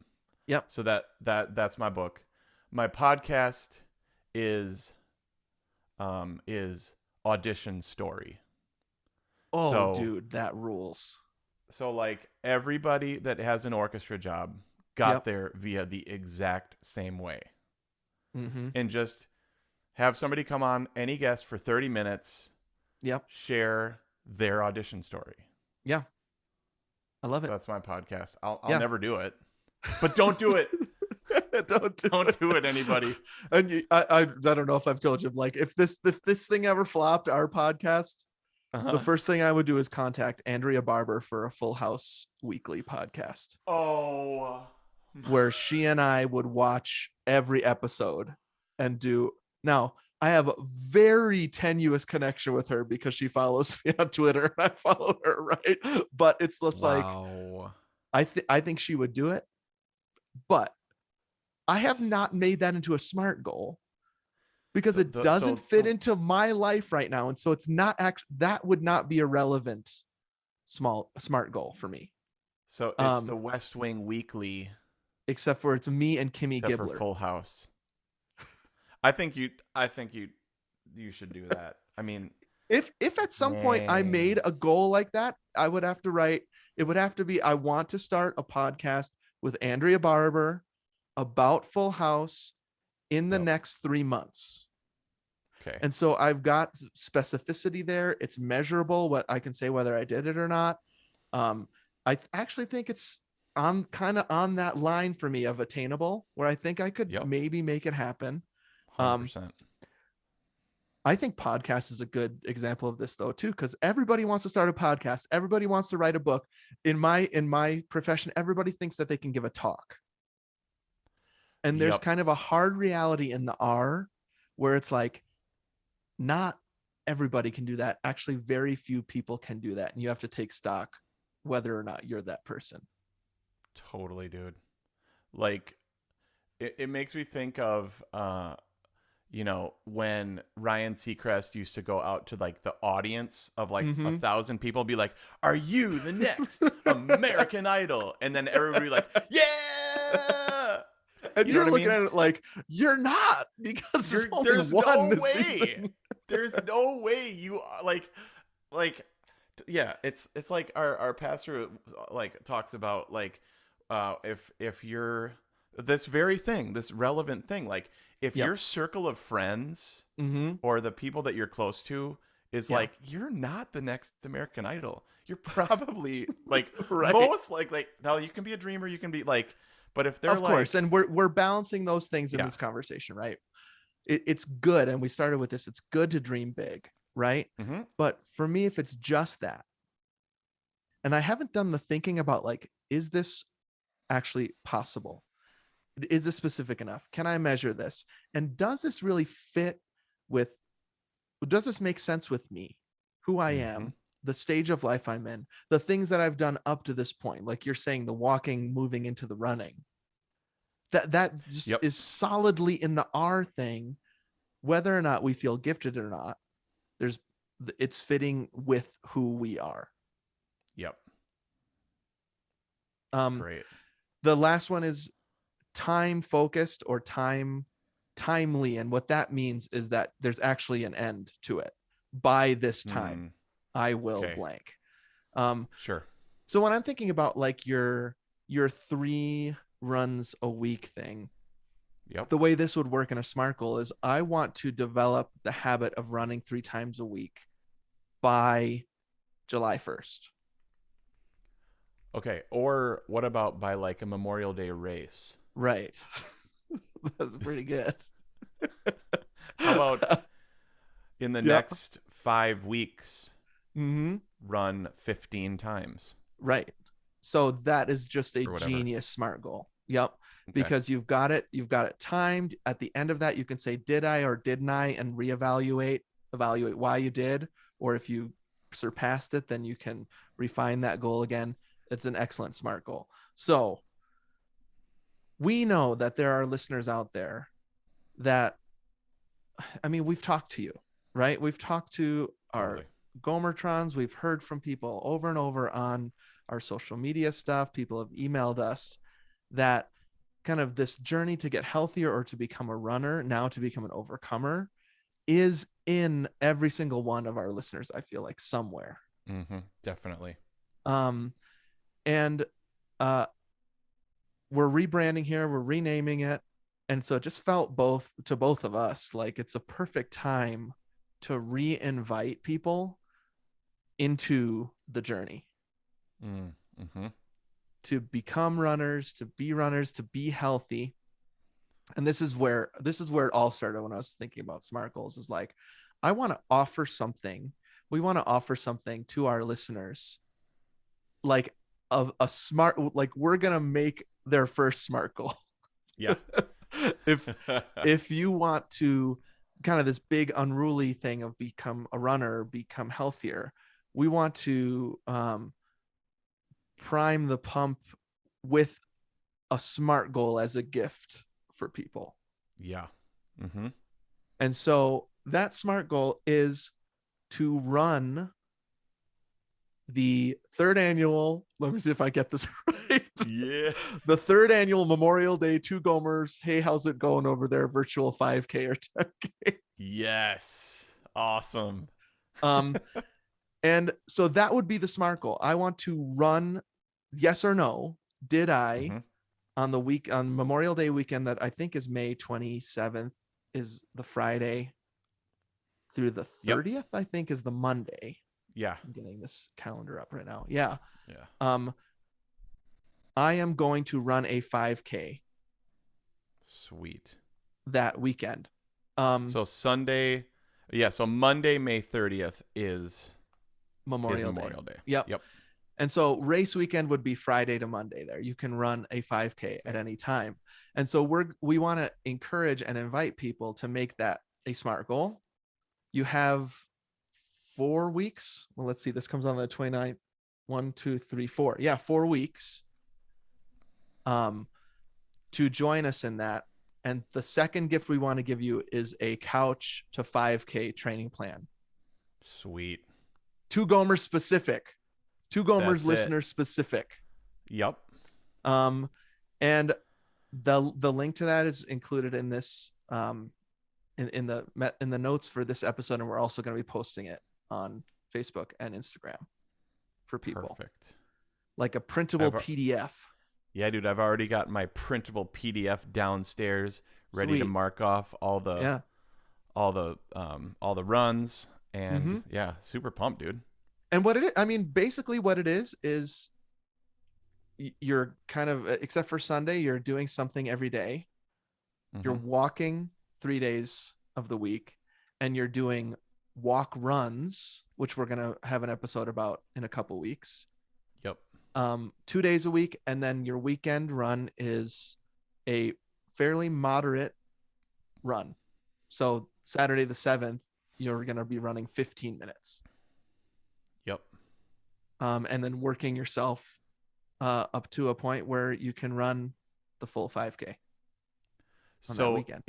Yep. So that's my book. My podcast is is Audition Story. Oh, So dude, that rules. like everybody that has an orchestra job got Yep. there via the exact same way. Mm-hmm. And just have somebody come on, any guest, for 30 minutes, Yep. share their audition story. Yeah. I love So it. that's my podcast. I'll Yeah. never do it. But don't do it. Don't do it, anybody. And I don't know if I've told you, like, if this thing ever flopped, our podcast, the Uh-huh. first thing I would do is contact Andrea Barber for a Full House weekly podcast Oh. where she and I would watch every episode and do. Now, I have a very tenuous connection with her because she follows me on Twitter and I follow her, right? But it's just like, Wow. I think she would do it, but I have not made that into a SMART goal because it doesn't fit into my life right now. And so it's not that would not be a relevant SMART goal for me. So it's the West Wing Weekly, except for it's me and Kimmy except for Gibbler. Full House. I think you should do that. I mean, if at some point I made a goal like that, I would have to write, it would have to be, I want to start a podcast with Andrea Barber about Full House in the next 3 months. Okay. And so I've got specificity there. It's measurable, what I can say whether I did it or not. I actually think it's on kind of on that line for me of attainable, where I think I could maybe make it happen. 100%. I think podcast is a good example of this though, too, because everybody wants to start a podcast. Everybody wants to write a book. In my profession, everybody thinks that they can give a talk. And there's kind of a hard reality in the R where it's like, not everybody can do that. Actually, very few people can do that. And you have to take stock whether or not you're that person. Totally, dude. Like, it makes me think of, when Ryan Seacrest used to go out to like the audience of like 1,000 people, be like, "Are you the next American Idol?" And then everybody like, "Yeah." And you're looking at it like, you're not, because there's no way. There's no way you like, yeah. It's like our pastor like talks about like, if you're this very thing, this relevant thing, like if your circle of friends or the people that you're close to is like, you're not the next American Idol. You're probably like most like now you can be a dreamer, you can be like. But if they're of course, and we're balancing those things in this conversation, right? It's good, and we started with this. It's good to dream big, right? But for me, if it's just that, and I haven't done the thinking about like, is this actually possible? Is this specific enough? Can I measure this? And does this really fit with? Does this make sense with me, who I am, the stage of life I'm in, the things that I've done up to this point, like you're saying, the walking, moving into the running, that just is solidly in the R thing, whether or not we feel gifted or not, it's fitting with who we are. Great. The last one is time focused or timely. And what that means is that there's actually an end to it. By this time, I will blank. Sure. So when I'm thinking about like your 3 runs a week thing, the way this would work in a SMART goal is I want to develop the habit of running 3 times a week by July 1st. Okay. Or what about by like a Memorial Day race? Right. That's pretty good. How about in the next 5 weeks, run 15 times? Right. So that is just a genius SMART goal. Yep. Because you've got it timed. At the end of that, you can say, did I or didn't I, and evaluate why you did. Or if you surpassed it, then you can refine that goal again. It's an excellent SMART goal. So we know that there are listeners out there that, I mean, we've talked to you, right? We've talked to our Gomertrons. We've heard from people over and over on our social media stuff, people have emailed us that kind of this journey to get healthier or to become a runner, now to become an overcomer, is in every single one of our listeners, I feel like, somewhere. Definitely. Um, and uh, we're rebranding here, we're renaming it. And so it just felt both of us like it's a perfect time to re-invite people into the journey, Mm-hmm. to become runners, to be healthy. And this is where it all started when I was thinking about SMART goals, is like, I want to offer something. We want to offer something to our listeners, like a smart, like we're going to make their first SMART goal. Yeah. if if you want to kind of this big unruly thing of become a runner, become healthier, we want to prime the pump with a SMART goal as a gift for people. Yeah. Mm-hmm. And so that SMART goal is to run the third annual, let me see if I get this right. Yeah. The third annual Memorial Day Two Gomers, hey, how's it going over there? Virtual 5K or 10K. Yes. Awesome. Um, and so that would be the SMART goal. I want to run, yes or no, did I Mm-hmm. on Memorial Day weekend, that I think is May 27th, is the Friday, through the Yep. 30th, I think is the Monday. Yeah. I'm getting this calendar up right now. Yeah. Yeah. I am going to run a 5K Sweet. that weekend. So Sunday, yeah. So Monday, May 30th is Memorial Memorial Day. Yep. Yep. And so race weekend would be Friday to Monday there. You can run a 5K at any time. And so we want to encourage and invite people to make that a SMART goal. You have 4 weeks. Well, let's see. This comes on the 29th. 1, 2, 3, 4. Yeah, 4 weeks to join us in that. And the second gift we want to give you is a couch to 5K training plan. Sweet. Two Gomers specific. Two Gomers That's listener it. specific. Yep. And the link to that is included in this in the notes for this episode, and we're also going to be posting it on Facebook and Instagram for people. Perfect. Like a printable PDF. Yeah, dude, I've already got my printable PDF downstairs ready to Sweet. mark off all the runs, and yeah, super pumped, dude. And what it is, I mean, basically what it is you're kind of, except for Sunday, you're doing something every day. You're walking 3 days of the week, and you're doing walk runs, which we're going to have an episode about in a couple weeks. Yep. 2 days a week. And then your weekend run is a fairly moderate run. So Saturday the 7th, you're going to be running 15 minutes. Yep. And then working yourself up to a point where you can run the full 5K on that weekend.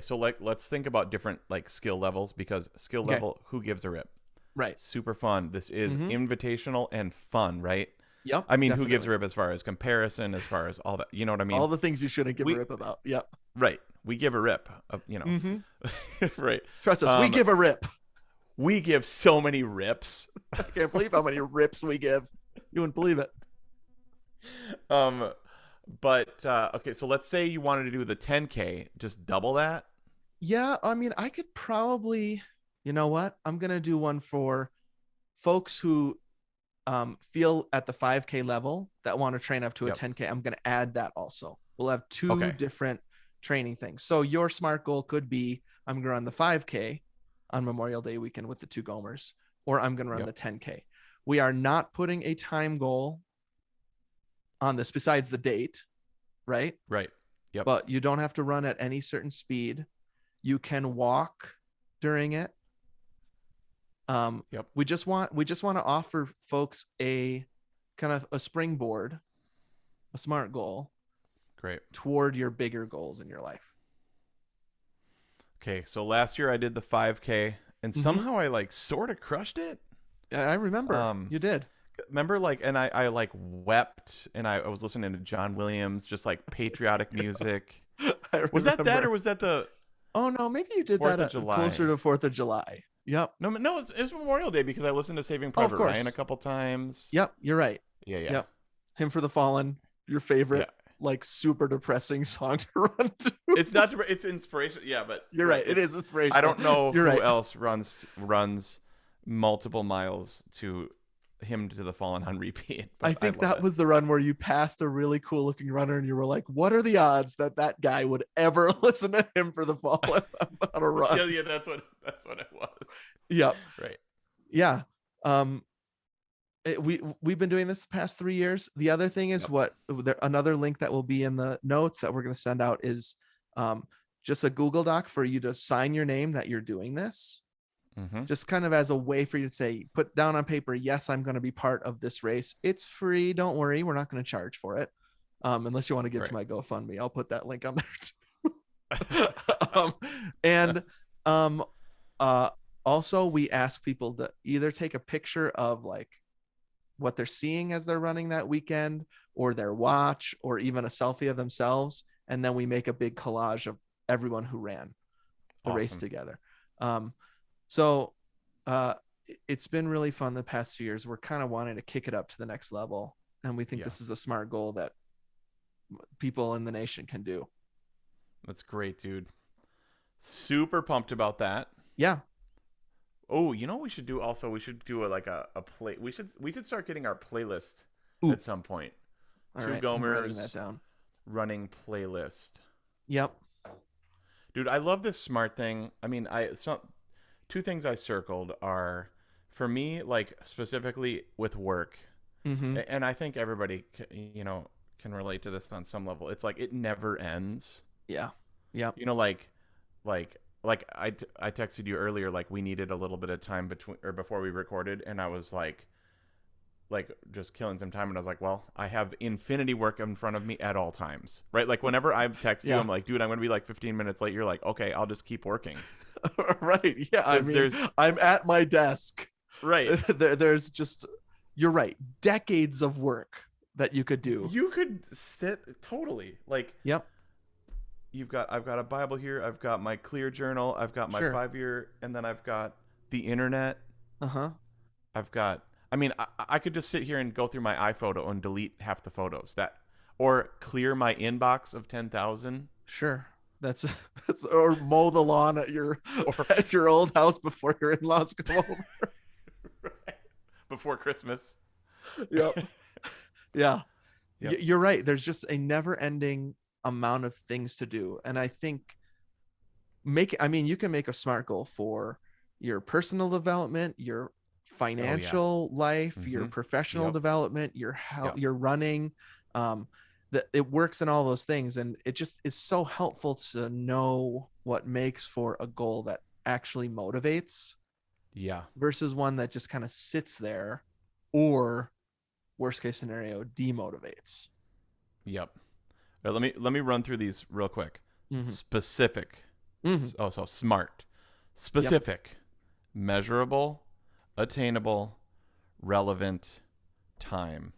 So let's think about different like skill levels, because skill level, who gives a rip? Right. Super fun. This is invitational and fun, right? Yep. I mean, definitely. Who gives a rip as far as comparison, as far as all that, you know what I mean? All the things you shouldn't give a rip about. Yep. Right. We give a rip, right. Trust us, we give a rip. We give so many rips. I can't believe how many rips we give. You wouldn't believe it. But okay, so let's say you wanted to do the 10K, just double that. Yeah, I mean, I could probably, you know what? I'm gonna do one for folks who feel at the 5K level that want to train up to a 10K. I'm gonna add that also. We'll have two different training things. So your SMART goal could be, I'm gonna run the 5K on Memorial Day weekend with the two Gomers, or I'm gonna run the 10K. We are not putting a time goal on this besides the date, right? Right. Yep. But you don't have to run at any certain speed. You can walk during it. We just want to offer folks a kind of a springboard, a SMART goal, toward your bigger goals in your life. Okay, so last year I did the 5K, and somehow I like sort of crushed it. I remember you did. remember like, and I like wept, and I was listening to John Williams, just like patriotic music. I Was that or remember. was that the Oh no, maybe you did Fourth that of closer July? to 4th of July. Yep. No, it was Memorial Day because I listened to Saving Oh, of Private Ryan a course. couple times. Yep, you're right. Yeah, yeah, Yep. Him for the Fallen, your yeah. favorite, like super depressing song to run to. It's not. It's inspiration. Yeah, but You're right. right. It is It's. I inspirational. don't know You're who right. else runs multiple miles to him to the Fallen on repeat, I but I think love that it. was the run where you passed a really cool looking runner and you were like, what are the odds that that guy would ever listen to Him for the Fallen on a run? Yeah, that's what it was. Yep. Right. Yeah. Um, we've been doing this the past 3 years. The other thing is Yep. another link that will be in the notes that we're going to send out is just a Google Doc for you to sign your name that you're doing this, Mm-hmm. just kind of as a way for you to say, put down on paper, yes, I'm going to be part of this race. It's free. Don't worry. We're not going to charge for it. Unless you want to give to Right. my GoFundMe. I'll put that link on there too. And um, uh, also we ask people to either take a picture of like what they're seeing as they're running that weekend or their watch or even a selfie of themselves. And then we make a big collage of everyone who ran the race Awesome. together. So it's been really fun the past 2 years. We're kind of wanting to kick it up to the next level. And we think Yeah, this is a smart goal that people in the nation can do. that's great, dude. Super pumped about that. Yeah. Oh, you know what we should do? Also, we should do a play. We should start getting our playlist Ooh. at some point. All Two right. I'm writing that Gomers down. running playlist. Yep. Dude, I love this smart thing. I mean, two things I circled are for me, like specifically with work, Mm-hmm. and I think everybody, can relate to this on some level. It's like it never ends. Yeah. Yep. Like I texted you earlier, like we needed a little bit of time between or before we recorded, and I was like just killing some time, and I was like, well, I have infinity work in front of me at all times, right? Like whenever I text you, Yeah. I'm like, dude, I'm gonna be like 15 minutes late. You're like, okay, I'll just keep working. Right. Yeah. I mean, There's I'm at my desk. right. There's just, you're right, decades of work that you could do. You could sit totally like Yep. I've got a Bible here, I've got my clear journal, I've got my Sure. 5 year, and then I've got the internet. Uh-huh. I've got. I mean, I could just sit here and go through my iPhoto and delete half the photos or clear my inbox of 10,000. Sure. That's or mow the lawn at your Or at your old house before your in-laws come over. before Christmas. Yep. Yeah. Yep. You're right. There's just a never-ending amount of things to do. And I think you can make a SMART goal for your personal development, your financial life, your Mm-hmm. professional Yep. development, your health, Yep. your running. That it works in all those things. And it just is so helpful to know what makes for a goal that actually motivates Yeah. versus one that just kind of sits there or worst case scenario demotivates. Yep. Let me run through these real quick. Mm-hmm. Specific. Mm-hmm. So smart. Specific. Measurable. Attainable. Relevant. Time.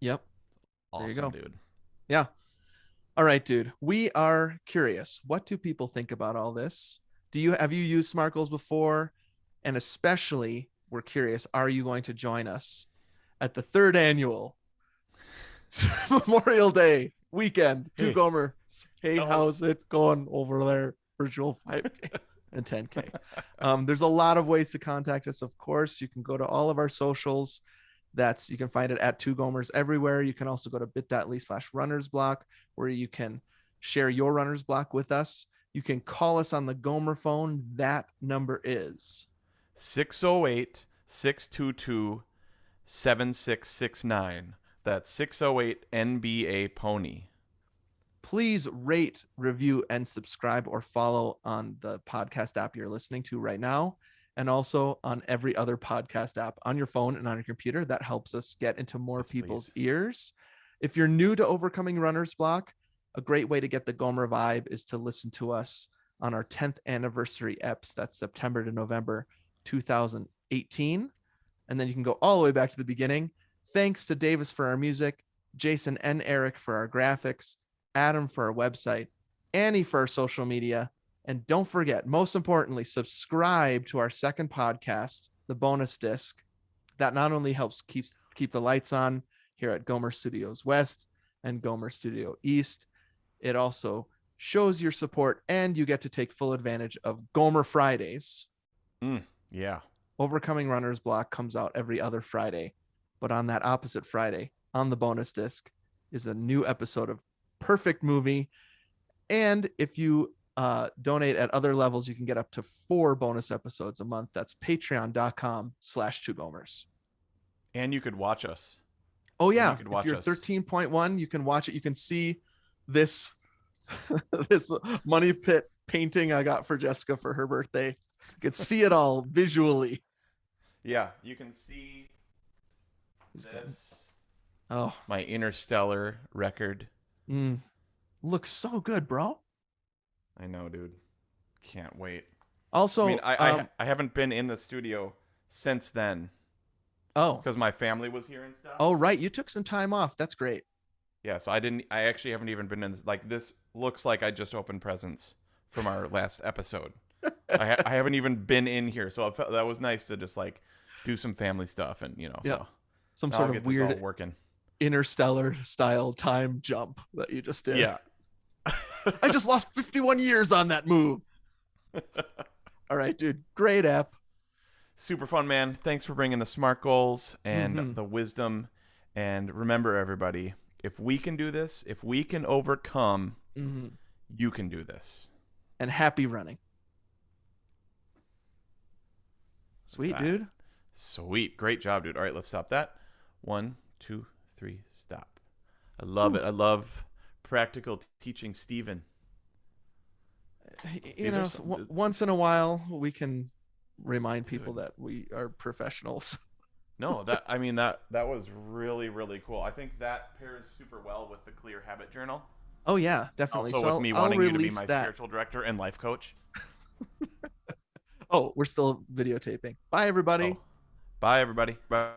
Yep. Awesome, There you go. dude. Yeah. All right, dude. We are curious. What do people think about all this? Have you used SMART goals before? And especially, we're curious, are you going to join us at the third annual Memorial Day weekend? Two Hey. Gomer. Hey, Tell how's us. it going over there? Virtual 5K and 10K. There's a lot of ways to contact us. Of course, you can go to all of our socials. You can find it at Two Gomers everywhere. You can also go to bit.ly/runnersblock where you can share your runner's block with us. You can call us on the Gomer phone. That number is 608-622-7669. That's 608 NBA Pony. Please rate, review, and subscribe or follow on the podcast app you're listening to right now. And also on every other podcast app on your phone and on your computer. That helps us get into more people's ears. If you're new to Overcoming Runner's Block, a great way to get the Gomer vibe is to listen to us on our 10th anniversary EPs. That's September to November 2018. And then you can go all the way back to the beginning. Thanks to Davis for our music, Jason and Eric for our graphics, Adam for our website, Annie for our social media. And don't forget, most importantly, subscribe to our second podcast, The Bonus Disc. That not only helps keep the lights on here at Gomer Studios West and Gomer Studio East, it also shows your support, and you get to take full advantage of Gomer Fridays. Yeah. Overcoming Runner's Block comes out every other Friday, but on that opposite Friday, on the bonus disc, is a new episode of Perfect Movie. And if you donate at other levels, you can get up to 4 bonus episodes a month. That's patreon.com/2gomers. And you could watch us. Oh yeah, if you're 13.1, you can watch it. You can see this this money pit painting I got for Jessica for her birthday. You can see it all visually. Yeah, you can see this. Oh, my Interstellar record. Looks so good, bro. I know, dude. Can't wait. Also, I mean, I haven't been in the studio since then. Oh, because my family was here and stuff. Oh, right. You took some time off. That's great. Yeah, so I actually haven't even been in, like, this looks like I just opened presents from our last episode. I haven't even been in here, so that was nice to just, like, do some family stuff and, so some sort of weird working Interstellar style time jump that you just did. Yeah. I just lost 51 years on that move. All right, dude. Great app. Super fun, man. Thanks for bringing the SMART goals and the wisdom. And remember, everybody, if we can do this, if we can overcome, you can do this. And happy running. Sweet, dude. Sweet. Great job, dude. All right, let's stop that. 1, 2, 3, stop. I love it. I love practical teaching, Steven. Once in a while, we can remind people that we are professionals. No, that was really, really cool. I think that pairs super well with the Clear Habit Journal. Oh yeah, definitely. Also, with me wanting you to be my spiritual director and life coach. Oh, we're still videotaping. Bye, everybody. Bye, everybody. Bye.